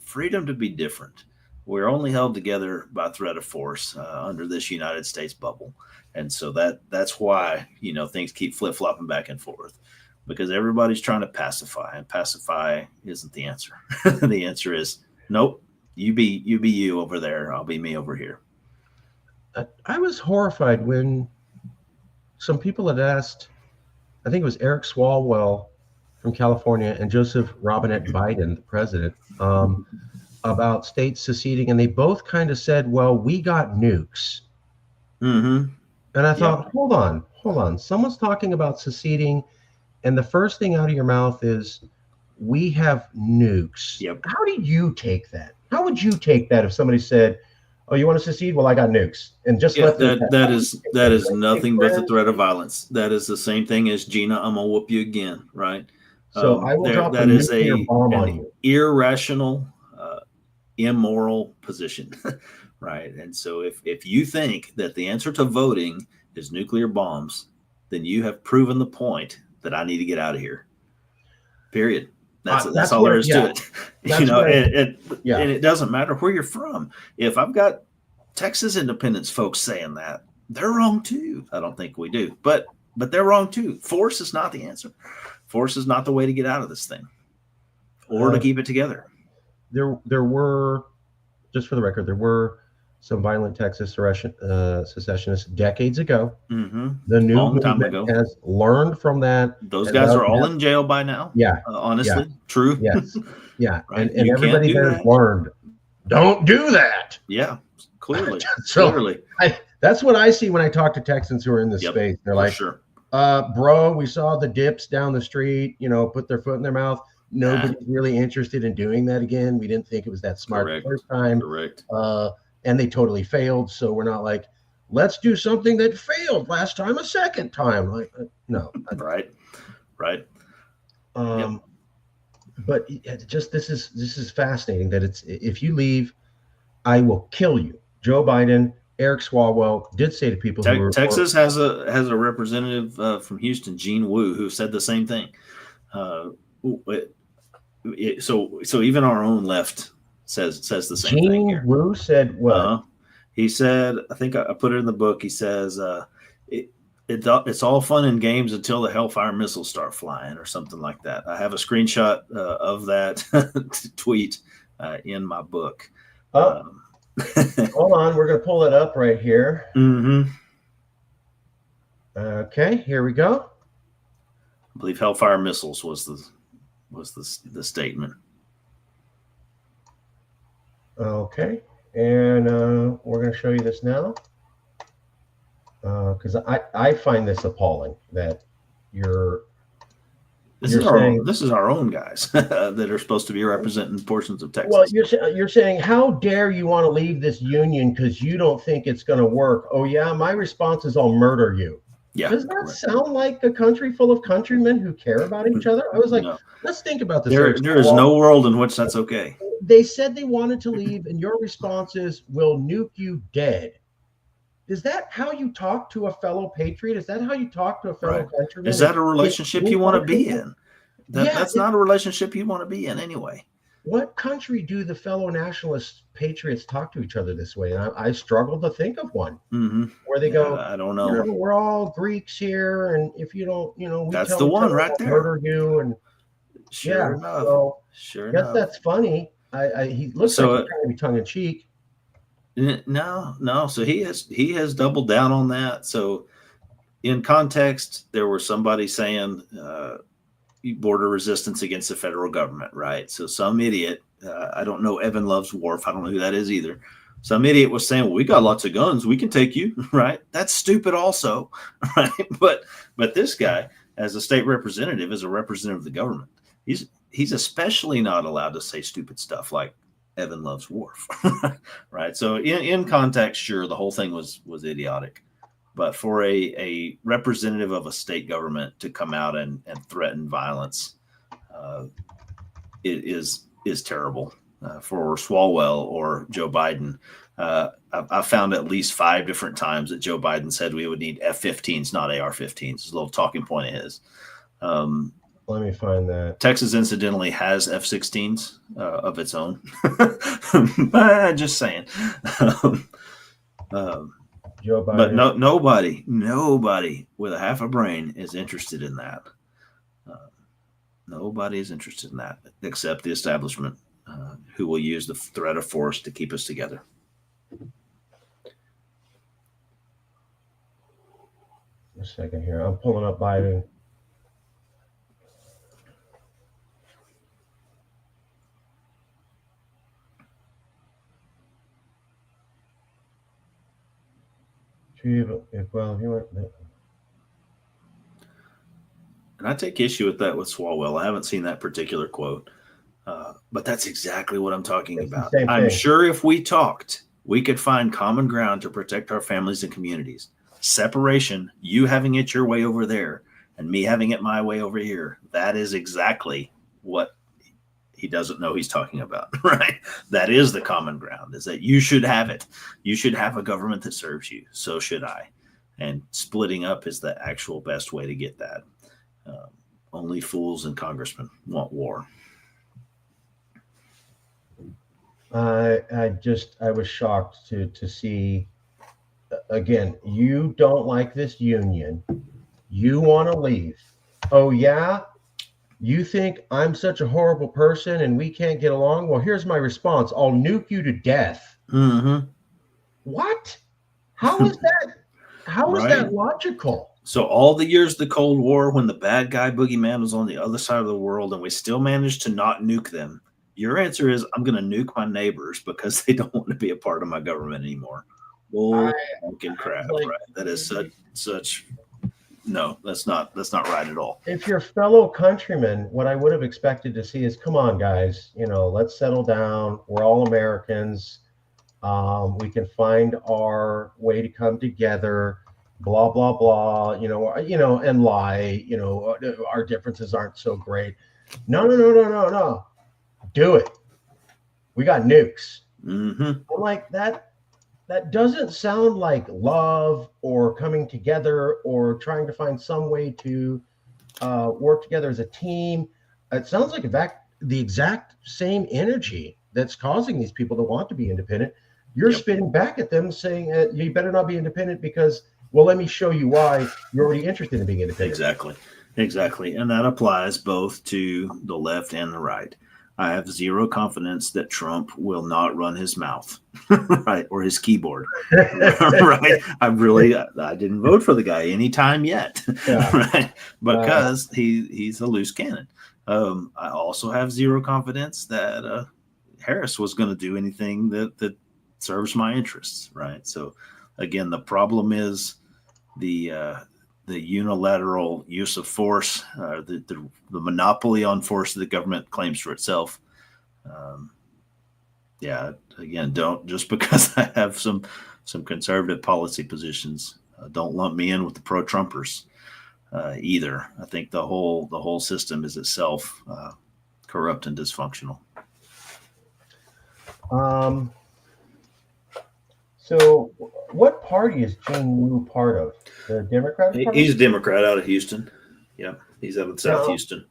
Speaker 2: freedom to be different. We're only held together by threat of force under this United States bubble. And so that's why, things keep flip-flopping back and forth, because everybody's trying to pacify, and pacify isn't the answer. The answer is, nope, you be you over there. I'll be me over here.
Speaker 1: I was horrified when some people had asked, I think it was Eric Swalwell from California and Joseph Robinette Biden, the president, about states seceding, and they both kind of said, well, we got nukes.
Speaker 2: Mm-hmm.
Speaker 1: And I thought, hold on. Someone's talking about seceding, and the first thing out of your mouth is, we have nukes.
Speaker 2: Yep.
Speaker 1: How do you take that? How would you take that if somebody said, oh, you want to secede? Well, I got nukes. And just let
Speaker 2: that is nothing but the threat of violence. That is the same thing as, Gina, I'm going to whoop you again, right?
Speaker 1: So I will drop a nuclear bomb on you.
Speaker 2: Irrational, immoral position, right? And so if you think that the answer to voting is nuclear bombs, then you have proven the point that I need to get out of here. Period. That's all there is to it. And it doesn't matter where you're from. If I've got Texas independence folks saying that, they're wrong too. I don't think we do, but they're wrong too. Force is not the answer. Force is not the way to get out of this thing, or to keep it together.
Speaker 1: There were, just for the record, there were some violent Texas secessionists decades ago.
Speaker 2: Mm-hmm.
Speaker 1: The new
Speaker 2: Long time
Speaker 1: movement
Speaker 2: ago.
Speaker 1: has learned from that.
Speaker 2: Those guys are all in jail by now.
Speaker 1: Yeah.
Speaker 2: Honestly, true.
Speaker 1: Yes. Yeah.
Speaker 2: Right?
Speaker 1: And everybody there's learned, don't do that.
Speaker 2: Yeah. Clearly.
Speaker 1: So
Speaker 2: clearly.
Speaker 1: That's what I see when I talk to Texans who are in this space. They're like,
Speaker 2: sure.
Speaker 1: Bro, we saw the dips down the street, put their foot in their mouth. Nobody's really interested in doing that again. We didn't think it was that smart the first time.
Speaker 2: Correct.
Speaker 1: And they totally failed. So we're not like, let's do something that failed last time a second time. Like, no.
Speaker 2: Right.
Speaker 1: But just this is fascinating that it's, if you leave, I will kill you. Joe Biden, Eric Swalwell did say to people
Speaker 2: Texas has a representative from Houston, Gene Wu, who said the same thing. So even our own left says the same thing
Speaker 1: Gene
Speaker 2: here.
Speaker 1: Wu said what?
Speaker 2: He said, I think I put it in the book. He says it's all fun and games until the Hellfire missiles start flying, or something like that. I have a screenshot of that tweet in my book.
Speaker 1: Hold on, we're going to pull it up right here.
Speaker 2: Mm-hmm.
Speaker 1: Okay, here we go.
Speaker 2: I believe Hellfire missiles was the statement.
Speaker 1: Okay, and we're going to show you this now, because I find this appalling that this is our own guys that are supposed to be representing portions of Texas. Well, you're saying, how dare you want to leave this union because you don't think it's going to work? Oh yeah, my response is I'll murder you.
Speaker 2: Yeah,
Speaker 1: does that sound like a country full of countrymen who care about each other? I was like, let's think about this.
Speaker 2: There is no world in which that's okay.
Speaker 1: They said they wanted to leave, and your response is, "We'll nuke you dead." Is that how you talk to a fellow patriot? Is that how you talk to a fellow countryman?
Speaker 2: Is that a relationship you want to be in? That's not a relationship you want to be in anyway.
Speaker 1: What country do the fellow nationalist patriots talk to each other this way? And I struggle to think of one where they go,
Speaker 2: I don't know.
Speaker 1: We're all Greeks here, and if you don't, we
Speaker 2: that's the one right there.
Speaker 1: Murder you, and
Speaker 2: sure enough.
Speaker 1: So
Speaker 2: sure
Speaker 1: yes,
Speaker 2: enough.
Speaker 1: That's funny. He looks like he's trying to be tongue in cheek.
Speaker 2: No. So he has doubled down on that. So in context, there was somebody saying border resistance against the federal government, right? So some idiot, I don't know Evan Loves Wharf, I don't know who that is either. Some idiot was saying, well, we got lots of guns, we can take you, right? That's stupid also, right? But this guy, as a state representative, is a representative of the government. He's especially not allowed to say stupid stuff like Evan Loves Wharf, right? So in context, sure, the whole thing was idiotic. But for a representative of a state government to come out and threaten violence, it is terrible. For Swalwell or Joe Biden, I found at least 5 different times that Joe Biden said we would need F-15s, not AR-15s. It's a little talking point of his.
Speaker 1: Let me find that.
Speaker 2: Texas, incidentally, has F-16s of its own. Just saying.
Speaker 1: Joe Biden.
Speaker 2: But nobody with a half a brain is interested in that. Nobody is interested in that except the establishment, who will use the threat of force to keep us together.
Speaker 1: A second here. I'm pulling up Biden. Well, if you want.
Speaker 2: And I take issue with that with Swalwell. I haven't seen that particular quote, but that's exactly what I'm talking about. I'm sure if we talked, we could find common ground to protect our families and communities. Separation, you having it your way over there and me having it my way over here, that is exactly what he doesn't know he's talking about, right? That is the common ground, is that you should have it. You should have a government that serves you. So should I. And splitting up is the actual best way to get that. Only fools and congressmen want war.
Speaker 1: I was shocked to see again, you don't like this union. You want to leave. Oh, yeah? You think I'm such a horrible person and we can't get along? Well, here's my response. I'll nuke you to death.
Speaker 2: Mm-hmm.
Speaker 1: What? How is that? How is that
Speaker 2: Right.
Speaker 1: logical?
Speaker 2: So all the years of the Cold War, when the bad guy boogeyman was on the other side of the world, and we still managed to not nuke them, your answer is, I'm going to nuke my neighbors because they don't want to be a part of my government anymore. Bull fucking crap,
Speaker 1: like-
Speaker 2: right? That is such. No, that's not right at all.
Speaker 1: If your fellow countrymen, what I would have expected to see is, come on, guys, let's settle down. We're all Americans. We can find our way to come together. Blah blah blah. And lie. Our differences aren't so great. No. Do it. We got nukes.
Speaker 2: Mm-hmm.
Speaker 1: I'm like that. That doesn't sound like love or coming together or trying to find some way to work together as a team. It sounds like the exact same energy that's causing these people to want to be independent. You're spitting back at them saying, you better not be independent because, well, let me show you why you're already interested in being independent.
Speaker 2: Exactly. And that applies both to the left and the right. I have zero confidence that Trump will not run his mouth, right, or his keyboard, right. I didn't vote for the guy anytime yet, right, because he's a loose cannon. I also have zero confidence that Harris was going to do anything that serves my interests, right. So, again, the problem is the unilateral use of force, the monopoly on force that the government claims for itself. Again, don't, just because I have some conservative policy positions, don't lump me in with the pro-Trumpers either. I think the whole system is itself corrupt and dysfunctional.
Speaker 1: So what party is Gene Wu part of? The Democratic Party?
Speaker 2: He's a Democrat out of Houston. Yeah, he's out of South Houston.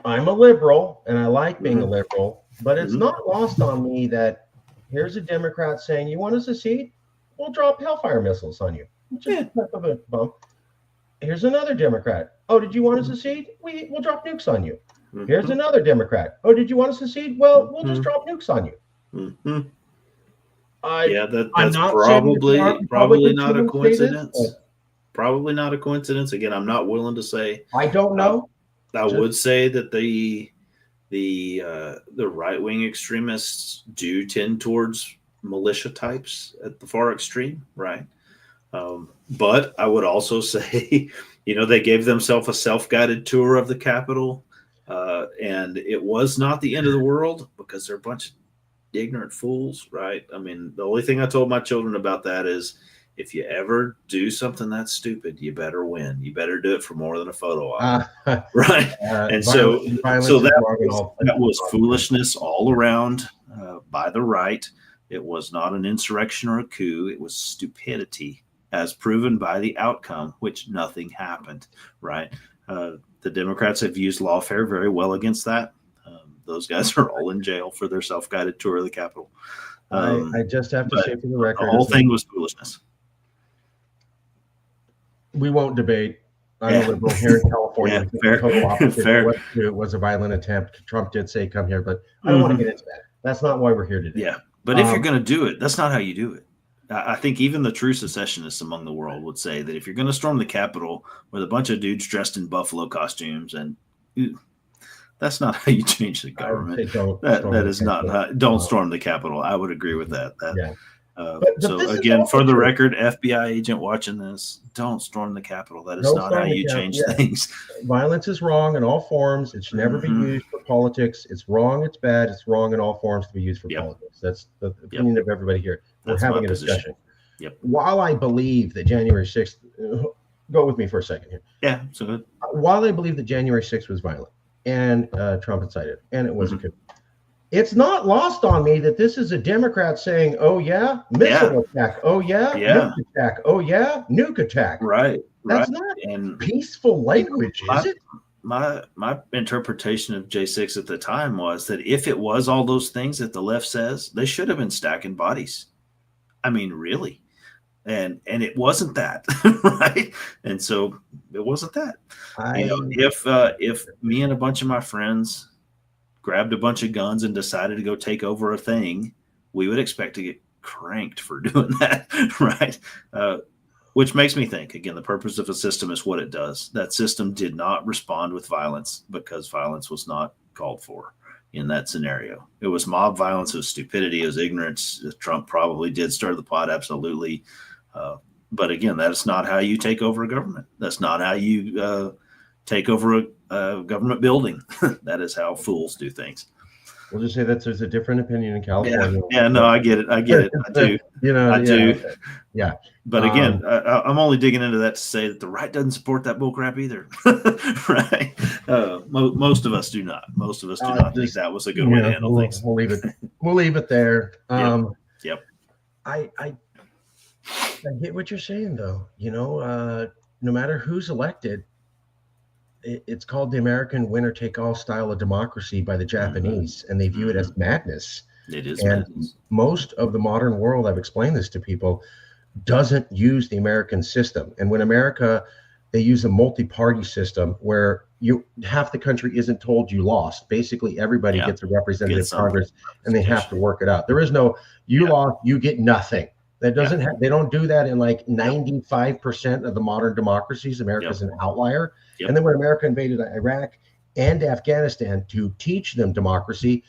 Speaker 1: I'm a liberal, and I like being a liberal, but it's not lost on me that here's a Democrat saying, you want to secede? We'll drop Hellfire missiles on you. Just a bit of a bump. Here's another Democrat. Oh, did you want to secede? We'll drop nukes on you. Here's another Democrat. Oh, did you want to secede? Well, we'll just drop nukes on you.
Speaker 2: That's probably not a coincidence. Probably not a coincidence. Again, I'm not willing to say.
Speaker 1: I don't know.
Speaker 2: I would say that the right wing extremists do tend towards militia types at the far extreme, right? But I would also say, they gave themselves a self-guided tour of the Capitol, and it was not the end of the world because they're a bunch of ignorant fools, right? I mean, the only thing I told my children about that is, if you ever do something that's stupid, you better win. You better do it for more than a photo op, right? And so that was foolishness all around by the right. It was not an insurrection or a coup. It was stupidity, as proven by the outcome, which nothing happened, right? The Democrats have used lawfare very well against that. Those guys are all in jail for their self-guided tour of the Capitol.
Speaker 1: I just have to say for the record,
Speaker 2: the whole thing was foolishness.
Speaker 1: We won't debate. I'm a liberal here in California.
Speaker 2: Fair.
Speaker 1: It was a violent attempt. Trump did say come here, but I don't want to get into that. That's not why we're here today.
Speaker 2: Yeah, but if you're going to do it, that's not how you do it. I think even the true secessionists among the world would say that if you're going to storm the Capitol with a bunch of dudes dressed in buffalo costumes, and that's not how you change the government. That is not how. Don't storm the Capitol. I would agree with that. So again, for the record, FBI agent watching this, don't storm the Capitol. That is not how you change things.
Speaker 1: Violence is wrong in all forms. It should never be used for politics. It's wrong. It's bad. It's wrong in all forms to be used for politics. That's the opinion of everybody here. We're having a discussion. While I believe that January 6th, go with me for a second here.
Speaker 2: Yeah. So
Speaker 1: while I believe that January 6th was violent and Trump incited, and it was a coup, it's not lost on me that this is a Democrat saying, "Oh yeah, missile attack. Oh yeah, nuke attack. Oh yeah, nuke attack."
Speaker 2: Right.
Speaker 1: That's not peaceful language, is it?
Speaker 2: My interpretation of J6 at the time was that if it was all those things that the left says, they should have been stacking bodies. I mean, really. and it wasn't that, right? And so it wasn't that. You know, if me and a bunch of my friends grabbed a bunch of guns and decided to go take over a thing, we would expect to get cranked for doing that, right? Which makes me think, again, the purpose of a system is what it does. That system did not respond with violence because violence was not called for in that scenario. It was mob violence, it was stupidity, it was ignorance. Trump probably did stir the pot, absolutely. But again, that is not how you take over a government. That's not how you take over a government building. That is how fools do things.
Speaker 1: We'll just say that there's a different opinion in California.
Speaker 2: Yeah, no, I get it. I do. I do.
Speaker 1: Yeah.
Speaker 2: But again, I'm only digging into that to say that the right doesn't support that bullcrap either. Right? Most of us do not. Most of us do not think that was a good way to handle things.
Speaker 1: We'll leave it. We'll leave it there.
Speaker 2: Yep.
Speaker 1: I get what you're saying, though. No matter who's elected, it's called the American winner-take-all style of democracy by the Japanese, and they view it as madness.
Speaker 2: It is
Speaker 1: madness. Most of the modern world, I've explained this to people, doesn't use the American system. And when America, they use a multi-party system where half the country isn't told you lost. Basically, everybody gets a representative in Congress, and they have to work it out. There is no, you lost, you get nothing. That doesn't have, they don't do that in like 95% of the modern democracies. America's an outlier. And then when America invaded Iraq and Afghanistan to teach them democracy,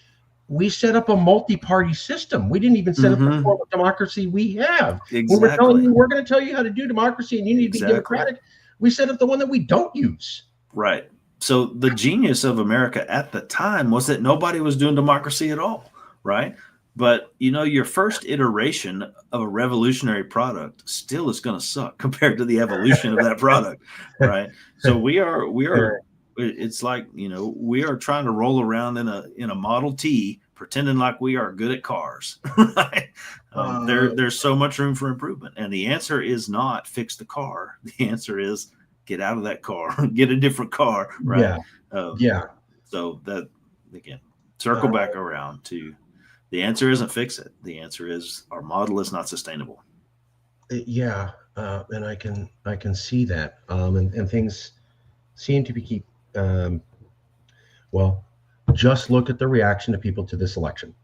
Speaker 1: we set up a multi-party system. We didn't even set up the form of democracy we have.
Speaker 2: Exactly.
Speaker 1: When we're telling you, we're going to tell you how to do democracy and you need to be democratic, we set up the one that we don't use.
Speaker 2: Right. So the genius of America at the time was that nobody was doing democracy at all, right? But, your first iteration of a revolutionary product still is going to suck compared to the evolution of that product, right? So we are, it's like, we are trying to roll around in a Model T, pretending like we are good at cars, right? There's so much room for improvement. And the answer is not fix the car. The answer is get out of that car, get a different car, right? So that, again, circle back around to, the answer isn't fix it. The answer is our model is not sustainable.
Speaker 1: And I can see that. And things seem to be just look at the reaction of people to this election.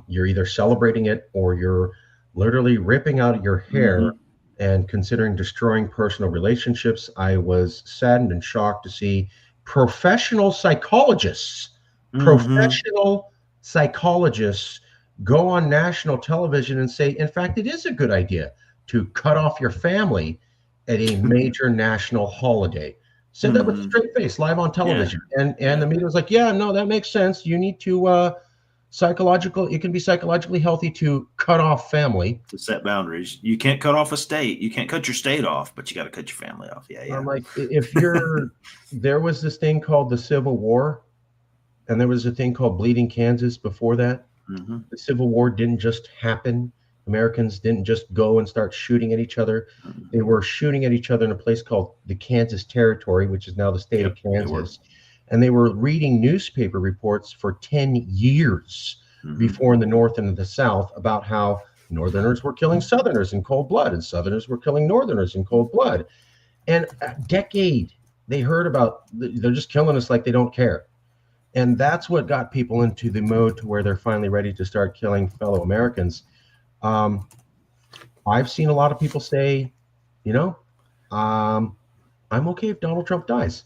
Speaker 1: You're either celebrating it or you're literally ripping out your hair and considering destroying personal relationships. I was saddened and shocked to see professional psychologists go on national television and say, in fact, it is a good idea to cut off your family at a major national holiday. Said that with a straight face, live on television. And the media was like, yeah, no, that makes sense. You need to it can be psychologically healthy to cut off family.
Speaker 2: To set boundaries. You can't cut off a state. You can't cut your state off, but you got to cut your family off.
Speaker 1: I'm like, if there was this thing called the Civil War, and there was a thing called Bleeding Kansas before that. The Civil War didn't just happen. Americans didn't just go and start shooting at each other. They were shooting at each other in a place called the Kansas Territory, which is now the state of Kansas. And they were reading newspaper reports for 10 years before in the North and in the South about how Northerners were killing Southerners in cold blood and Southerners were killing Northerners in cold blood. And a decade, they heard about, they're just killing us like they don't care. And that's what got people into the mode to where they're finally ready to start killing fellow Americans. I've seen a lot of people say, I'm okay if Donald Trump dies,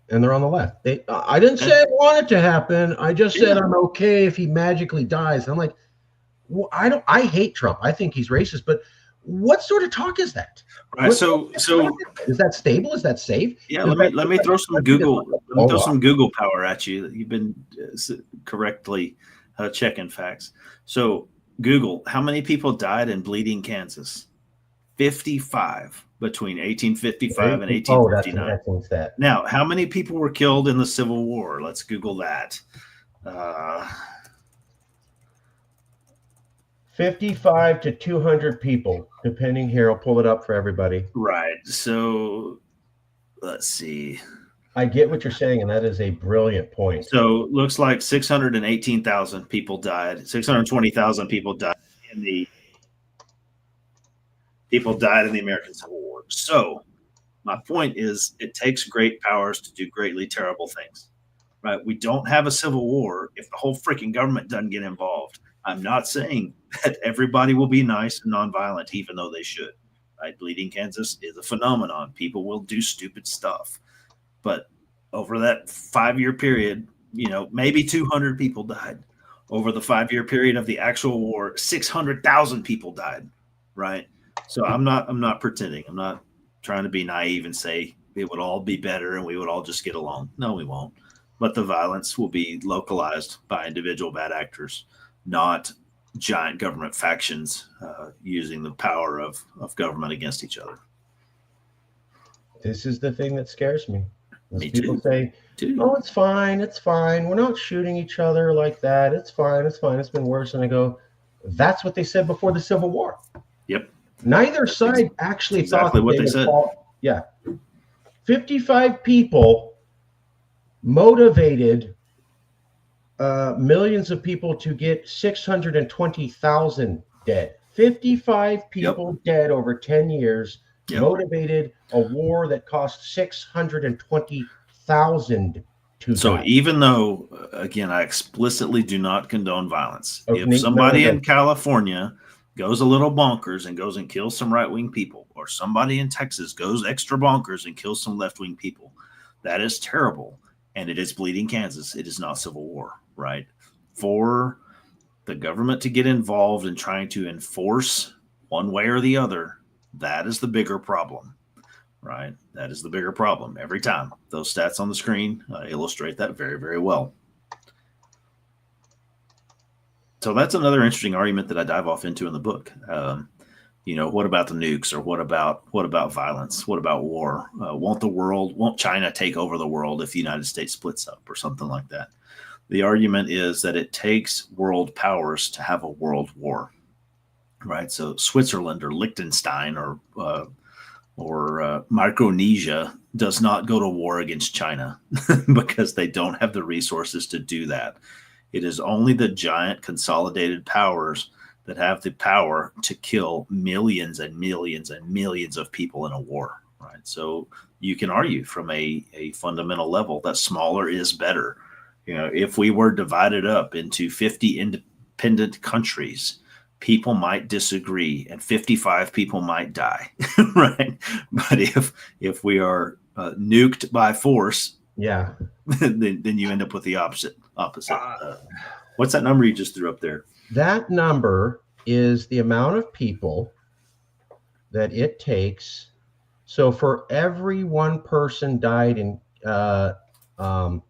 Speaker 1: and they're on the left. I didn't say I want it to happen. I just said I'm okay if he magically dies. And I'm like, well, I hate Trump. I think he's racist, but what sort of talk is that?
Speaker 2: Right. So
Speaker 1: is that stable? Is that safe?
Speaker 2: Yeah. Let me throw some Google power at you. You've been correctly checking facts. So Google, how many people died in Bleeding, Kansas? 55 between 1855 and 1859.
Speaker 1: That's an stat.
Speaker 2: Now, how many people were killed in the Civil War? Let's Google that.
Speaker 1: 55 to 200 people, depending here. I'll pull it up for everybody.
Speaker 2: Right. So let's see.
Speaker 1: I get what you're saying, and that is a brilliant point.
Speaker 2: So looks like 618,000 people died. 620,000 people died in People died in the American Civil War. So my point is, it takes great powers to do greatly terrible things. Right? We don't have a civil war if the whole freaking government doesn't get involved. I'm not saying that everybody will be nice and nonviolent, even though they should. Right? Bleeding Kansas is a phenomenon. People will do stupid stuff. But over that 5-year period, maybe 200 people died. Over the 5-year period of the actual war, 600,000 people died. Right? So I'm not pretending. I'm not trying to be naive and say it would all be better and we would all just get along. No, we won't. But the violence will be localized by individual bad actors, not giant government factions using the power of government against each other.
Speaker 1: This is the thing that scares me.
Speaker 2: Me
Speaker 1: People
Speaker 2: too.
Speaker 1: say, "Oh, it's fine. It's fine. We're not shooting each other like that. It's fine. It's fine. It's been worse." And I go, "That's what they said before the Civil War."
Speaker 2: Yep.
Speaker 1: Neither side actually
Speaker 2: exactly
Speaker 1: thought
Speaker 2: what they said.
Speaker 1: 55 people motivated millions of people to get 620,000 dead. 55 people dead over 10 years motivated a war that cost 620,000 to
Speaker 2: So
Speaker 1: die.
Speaker 2: even though, again, I explicitly do not condone violence. If somebody in California goes a little bonkers and goes and kills some right-wing people, or somebody in Texas goes extra bonkers and kills some left-wing people, that is terrible. And it is Bleeding Kansas. It is not civil war, right? For the government to get involved in trying to enforce one way or the other, that is the bigger problem, right? That is the bigger problem every time. Those stats on the screen illustrate that very, very well. So that's another interesting argument that I dive off into in the book. What about the nukes, or what about violence? What about war? Won't China take over the world if the United States splits up or something like that? The argument is that it takes world powers to have a world war, right? So Switzerland or Liechtenstein or Micronesia does not go to war against China because they don't have the resources to do that. It is only the giant consolidated powers that have the power to kill millions and millions and millions of people in a war, right? So you can argue from a fundamental level that smaller is better. If we were divided up into 50 independent countries, people might disagree and 55 people might die, right? But if we are nuked by force, then you end up with the opposite. What's that number you just threw up there?
Speaker 1: That number is the amount of people that it takes. So for every one person died in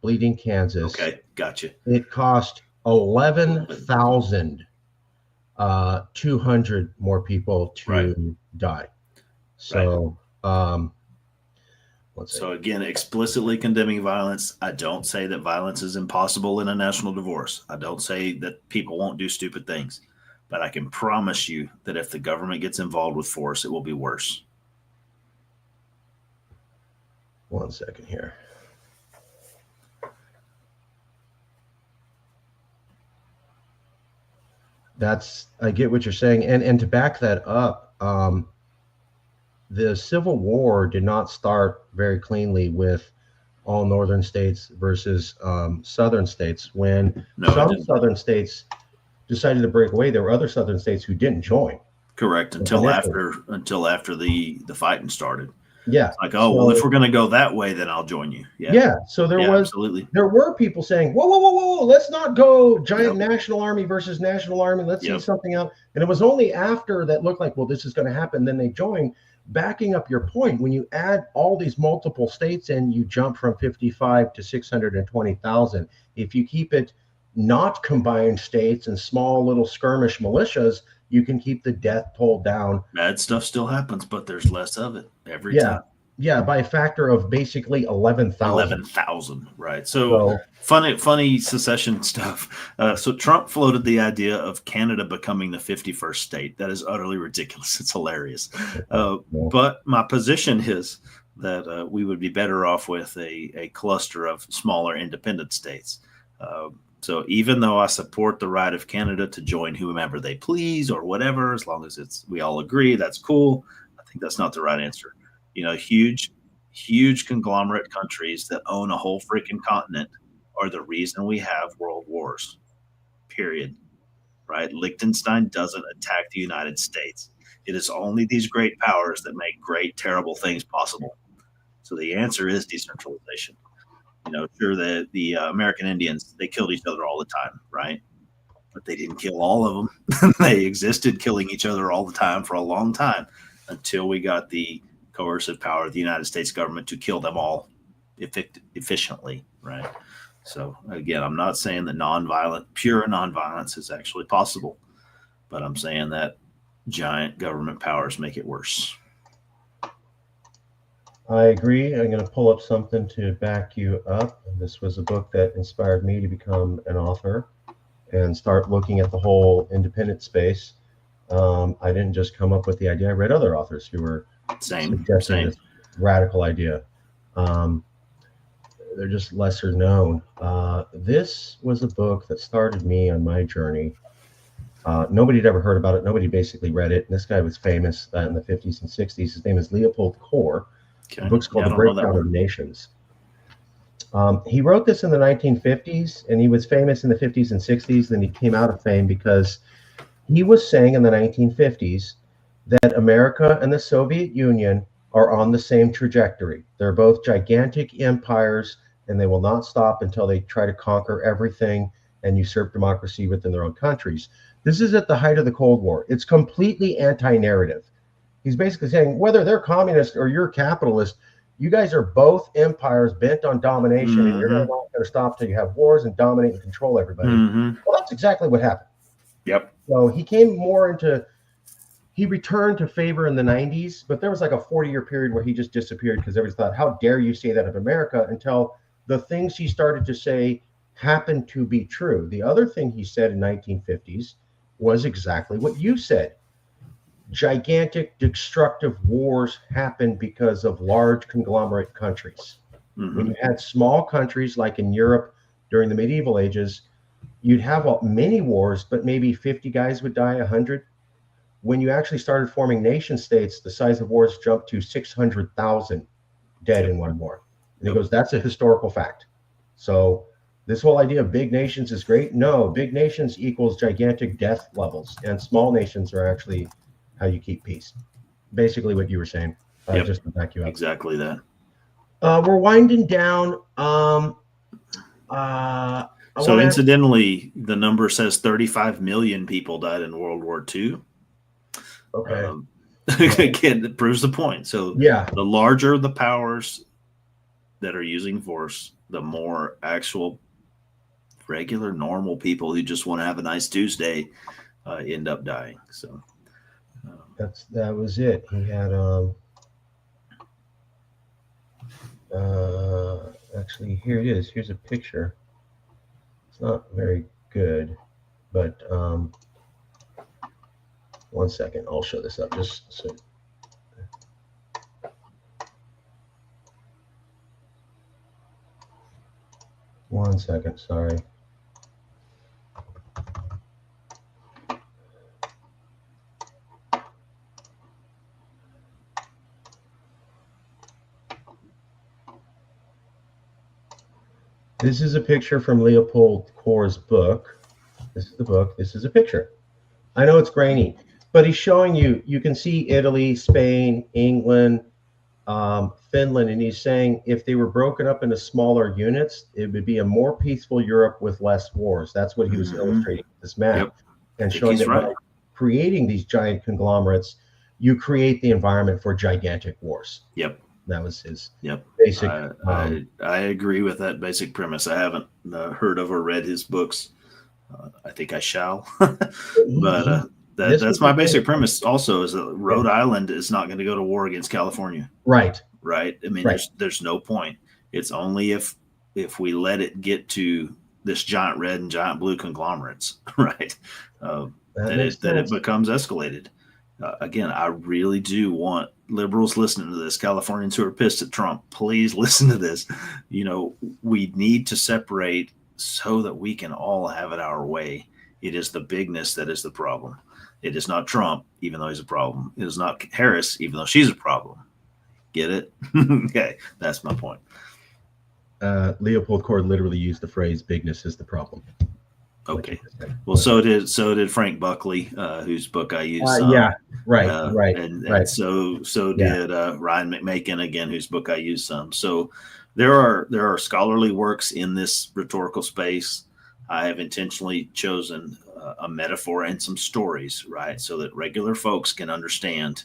Speaker 1: Bleeding Kansas,
Speaker 2: okay, gotcha.
Speaker 1: It cost 11,200 more people to die. So,
Speaker 2: so again, explicitly condemning violence. I don't say that violence is impossible in a national divorce. I don't say that people won't do stupid things, but I can promise you that if the government gets involved with force, it will be worse.
Speaker 1: 1 second here. I get what you're saying. And to back that up, the Civil War did not start very cleanly with all northern states versus southern states. When some southern states decided to break away, there were other southern states who didn't join.
Speaker 2: Correct. Until after the fighting started.
Speaker 1: Yeah.
Speaker 2: It's like, well, if we're going to go that way, then I'll join you.
Speaker 1: Yeah. So there were people saying, whoa, let's not go giant national army versus national army. Let's see something out. And it was only after that looked like, well, this is going to happen. Then they joined. Backing up your point, when you add all these multiple states and you jump from 55 to 620,000, if you keep it not combined states and small little skirmish militias, you can keep the death toll down.
Speaker 2: Bad stuff still happens, but there's less of it every time.
Speaker 1: Yeah, by a factor of basically 11,000.
Speaker 2: 11,000, right. So funny secession stuff. So Trump floated the idea of Canada becoming the 51st state. That is utterly ridiculous. It's hilarious. But my position is that we would be better off with a cluster of smaller independent states. So even though I support the right of Canada to join whomever they please or whatever, as long as we all agree, that's cool. I think that's not the right answer. Huge conglomerate countries that own a whole freaking continent are the reason we have world wars. Period. Right? Liechtenstein doesn't attack the United States. It is only these great powers that make great, terrible things possible. So the answer is decentralization. Sure, the American Indians, they killed each other all the time, right? But they didn't kill all of them. They existed killing each other all the time for a long time until we got the coercive power of the United States government to kill them all efficiently, right? So again, I'm not saying that pure nonviolence is actually possible, but I'm saying that giant government powers make it worse.
Speaker 1: I agree. I'm going to pull up something to back you up. This was a book that inspired me to become an author and start looking at the whole independent space. I didn't just come up with the idea. I read other authors who were suggesting this radical idea. They're just lesser known. This was a book that started me on my journey. Nobody had ever heard about it. Nobody basically read it. And this guy was famous in the 50s and 60s. His name is Leopold Kohr. Okay. The book's called The Breakdown of Nations. He wrote this in the 1950s, and he was famous in the 50s and 60s. Then he came out of fame because he was saying in the 1950s that America and the Soviet Union are on the same trajectory. They're both gigantic empires, and they will not stop until they try to conquer everything and usurp democracy within their own countries. This is at the height of the Cold War. It's completely anti-narrative. He's basically saying, whether they're communist or you're capitalist, you guys are both empires bent on domination, and you're not going to stop till you have wars and dominate and control everybody. Well, that's exactly what happened.
Speaker 2: Yep.
Speaker 1: So he returned to favor in the 90s, but there was like a 40-year period where he just disappeared because everybody thought, how dare you say that of America, until the things he started to say happened to be true. The other thing he said in 1950s was exactly what you said. Gigantic destructive wars happened because of large conglomerate countries. When you had small countries like in Europe during the medieval ages, you'd have many wars, but maybe 50 guys would die, 100. When you actually started forming nation states, the size of wars jumped to 600,000 dead in one war. And he goes, that's a historical fact. So this whole idea of big nations is great. No, big nations equals gigantic death levels, and small nations are actually how you keep peace. Basically what you were saying, just to back you up.
Speaker 2: Exactly that.
Speaker 1: We're winding down.
Speaker 2: Incidentally, the number says 35 million people died in World War II.
Speaker 1: Okay.
Speaker 2: Again, it proves the point. So
Speaker 1: yeah,
Speaker 2: the larger the powers that are using force, the more actual regular normal people who just want to have a nice Tuesday end up dying. So
Speaker 1: that was it. He had actually, here it is. Here's a picture. It's not very good, but one second, I'll show this up just so. One second, sorry. This is a picture from Leopold Kohr's book. This is the book. This is a picture. I know it's grainy, but he's showing you can see Italy, Spain, England, Finland, and he's saying if they were broken up into smaller units, it would be a more peaceful Europe with less wars. That's what he was illustrating with this map, and showing that by creating these giant conglomerates, you create the environment for gigantic wars.
Speaker 2: Yep.
Speaker 1: That was his
Speaker 2: basic. I agree with that basic premise. I haven't heard of or read his books. I think I shall, but that's my basic premise. Also, is that Rhode Island is not going to go to war against California.
Speaker 1: Right.
Speaker 2: I mean, there's no point. It's only if we let it get to this giant red and giant blue conglomerates, right? That it becomes escalated. Again, I really do want liberals listening to this, Californians who are pissed at Trump, please listen to this. We need to separate so that we can all have it our way. It is the bigness that is the problem. It is not Trump, even though he's a problem. It is not Harris, even though she's a problem. Get it? Okay, that's my point.
Speaker 1: Leopold Cord literally used the phrase "bigness is the problem."
Speaker 2: Okay. Well, so did Frank Buckley, whose book I use.
Speaker 1: Right.
Speaker 2: And so did Ryan McMakin, again, whose book I use some. So there are scholarly works in this rhetorical space. I have intentionally chosen a metaphor and some stories, right, so that regular folks can understand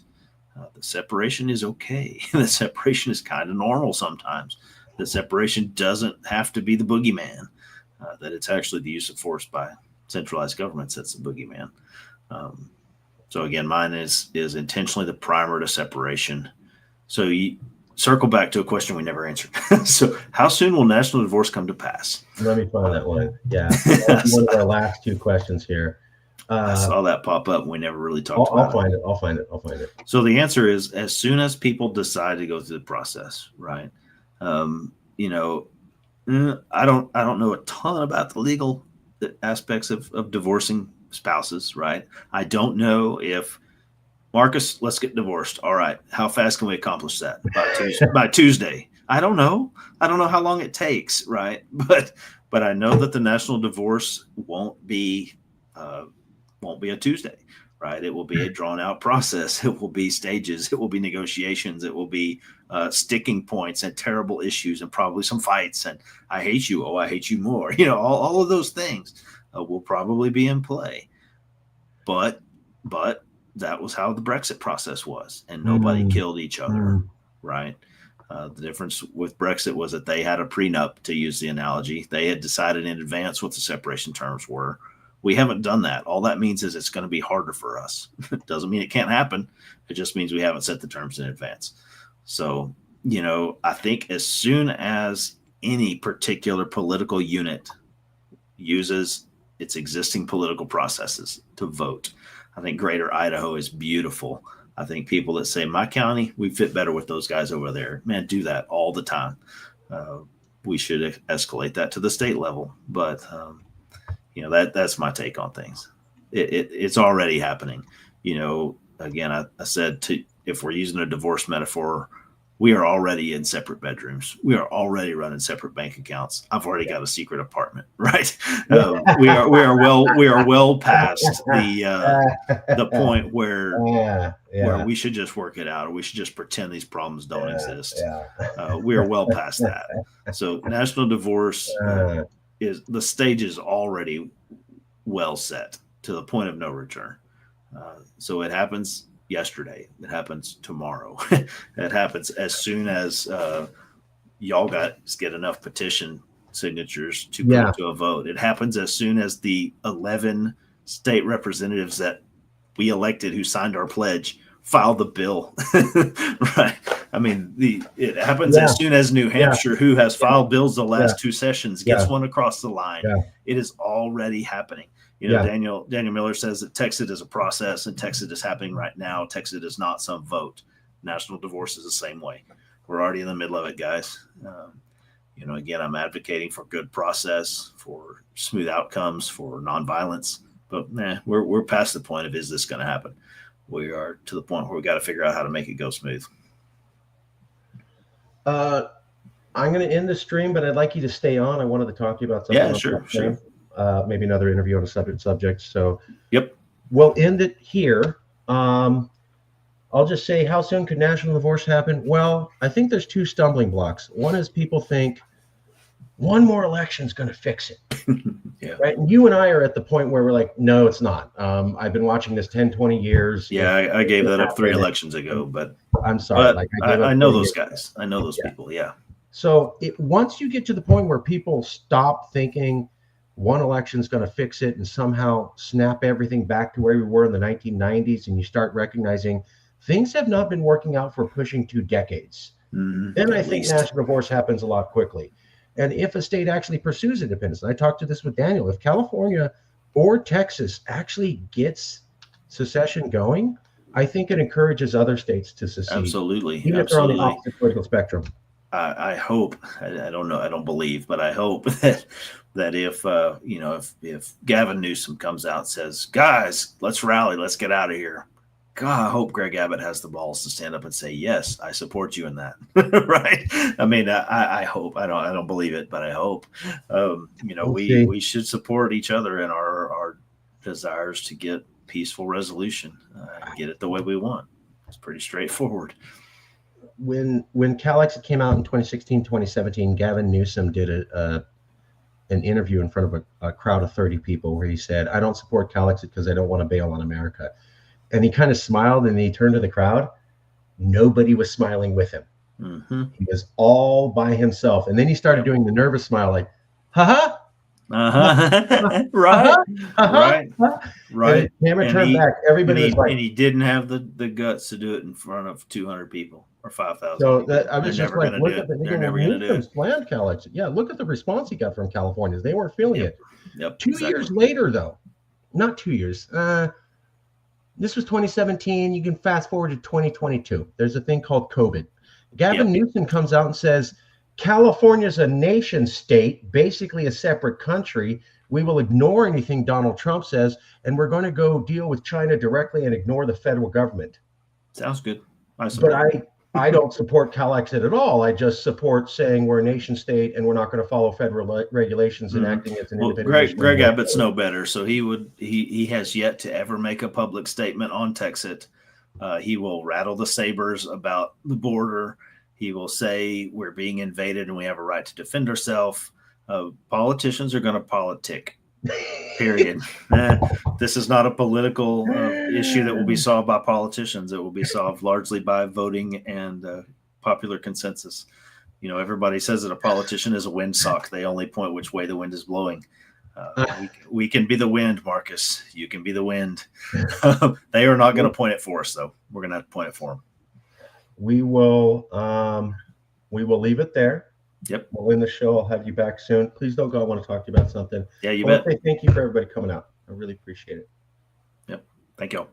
Speaker 2: the separation is okay. The separation is kind of normal sometimes. The separation doesn't have to be the boogeyman. That it's actually the use of force by centralized governments that's the boogeyman. So again, mine is intentionally the primer to separation. So you circle back to a question we never answered. So how soon will national divorce come to pass?
Speaker 1: Let me find that one. Yeah, that's one of our last two questions here.
Speaker 2: I saw that pop up and we never really talked about it.
Speaker 1: I'll find it.
Speaker 2: So the answer is as soon as people decide to go through the process, right? I don't know a ton about the legal aspects of divorcing spouses, right? I don't know if Marcus, let's get divorced. All right. How fast can we accomplish that? By Tuesday. I don't know. I don't know how long it takes, right? But I know that the national divorce won't be a Tuesday, right? It will be a drawn out process. It will be stages. It will be negotiations. It will be sticking points and terrible issues and probably some fights. And I hate you. Oh, I hate you more. All of those things will probably be in play. But that was how the Brexit process was, and nobody killed each other, right? The difference with Brexit was that they had a prenup, to use the analogy. They had decided in advance what the separation terms were. We haven't done that. All that means is it's going to be harder for us. It doesn't mean it can't happen. It just means we haven't set the terms in advance. So, I think as soon as any particular political unit uses its existing political processes to vote, I think Greater Idaho is beautiful. I think people that say, my county, we fit better with those guys over there, man, do that all the time. We should escalate that to the state level. But, that's my take on things. It's already happening. Again, I said if we're using a divorce metaphor, we are already in separate bedrooms. We are already running separate bank accounts. I've already got a secret apartment, right? We are well past the point where we should just work it out, or we should just pretend these problems don't exist. We are well past that. So national divorce is the stage is already well set to the point of no return. So it happens yesterday. It happens tomorrow. It happens as soon as y'all get enough petition signatures to put it to a vote. It happens as soon as the 11 state representatives that we elected who signed our pledge file the bill. Right. I mean, it happens as soon as New Hampshire, who has filed bills the last two sessions, gets one across the line. It is already happening. Daniel Miller says that Texas is a process, and Texas is happening right now. Texas is not some vote. National divorce is the same way. We're already in the middle of it, guys. Again, I'm advocating for good process, for smooth outcomes, for nonviolence. But we're past the point of, is this going to happen? We are to the point where we got to figure out how to make it go smooth.
Speaker 1: I'm going to end the stream, but I'd like you to stay on. I wanted to talk to you about something.
Speaker 2: Yeah, sure.
Speaker 1: Maybe another interview on a separate subject. So,
Speaker 2: yep,
Speaker 1: we'll end it here. I'll just say, how soon could national divorce happen? Well, I think there's two stumbling blocks. One is people think one more election is going to fix it. Right. And you and I are at the point where we're like, no, it's not. I've been watching this 10, 20 years.
Speaker 2: Yeah, I gave that up 3 elections ago, but
Speaker 1: I'm sorry.
Speaker 2: But I know those guys. I know those people. Yeah.
Speaker 1: So once you get to the point where people stop thinking one election is going to fix it and somehow snap everything back to where we were in the 1990s, and you start recognizing things have not been working out for pushing 2 decades, then I think national divorce happens a lot quickly. And if a state actually pursues independence, and I talked to this with Daniel, if California or Texas actually gets secession going, I think it encourages other states to secede.
Speaker 2: Absolutely.
Speaker 1: Even if they're on the opposite political spectrum.
Speaker 2: I hope, I don't know, I don't believe, but I hope that if if Gavin Newsom comes out and says, "Guys, let's rally, let's get out of here," God, I hope Greg Abbott has the balls to stand up and say, "Yes, I support you in that." Right? I mean, I hope. I don't believe it, but I hope.
Speaker 1: We'll see.
Speaker 2: We should support each other in our desires to get peaceful resolution, get it the way we want. It's pretty straightforward.
Speaker 1: When Calexit came out in 2016, 2017, Gavin Newsom did an interview in front of a crowd of 30 people where he said, "I don't support Calexit because I don't want to bail on America." And he kind of smiled and he turned to the crowd. Nobody was smiling with him.
Speaker 2: Mm-hmm.
Speaker 1: He was all by himself. And then he started doing the nervous smile, like, haha.
Speaker 2: Right. Right. Right.
Speaker 1: And the camera turned back. Everybody was like,
Speaker 2: and he didn't have the guts to do it in front of 200 people or 5,000.
Speaker 1: So I was just like, look at
Speaker 2: they're never going to do it.
Speaker 1: Planned Calexit. Yeah, look at the response he got from Californians. They weren't feeling it.
Speaker 2: Yep.
Speaker 1: 2 years later, though, not 2 years. This was 2017. You can fast forward to 2022. There's a thing called COVID. Gavin Newsom comes out and says, California's a nation state, basically a separate country. We will ignore anything Donald Trump says, and we're going to go deal with China directly and ignore the federal government.
Speaker 2: Sounds good.
Speaker 1: But I don't support Calexit at all. I just support saying we're a nation state and we're not going to follow federal regulations and acting as an independent.
Speaker 2: Greg Abbott's no better, so he has yet to ever make a public statement on Texit. He will rattle the sabers about the border. He will say we're being invaded and we have a right to defend ourselves. Politicians are going to politic, period. This is not a political issue that will be solved by politicians. It will be solved largely by voting and popular consensus. You know, everybody says that a politician is a windsock. They only point which way the wind is blowing. We can be the wind, Marcus. You can be the wind. They are not going to point it for us, though. We're going to have to point it for them.
Speaker 1: We will leave it there.
Speaker 2: Yep.
Speaker 1: We'll end the show. I'll have you back soon. Please don't go. I want to talk to you about something.
Speaker 2: Yeah, you bet.
Speaker 1: Thank you for everybody coming out. I really appreciate it.
Speaker 2: Yep. Thank you all.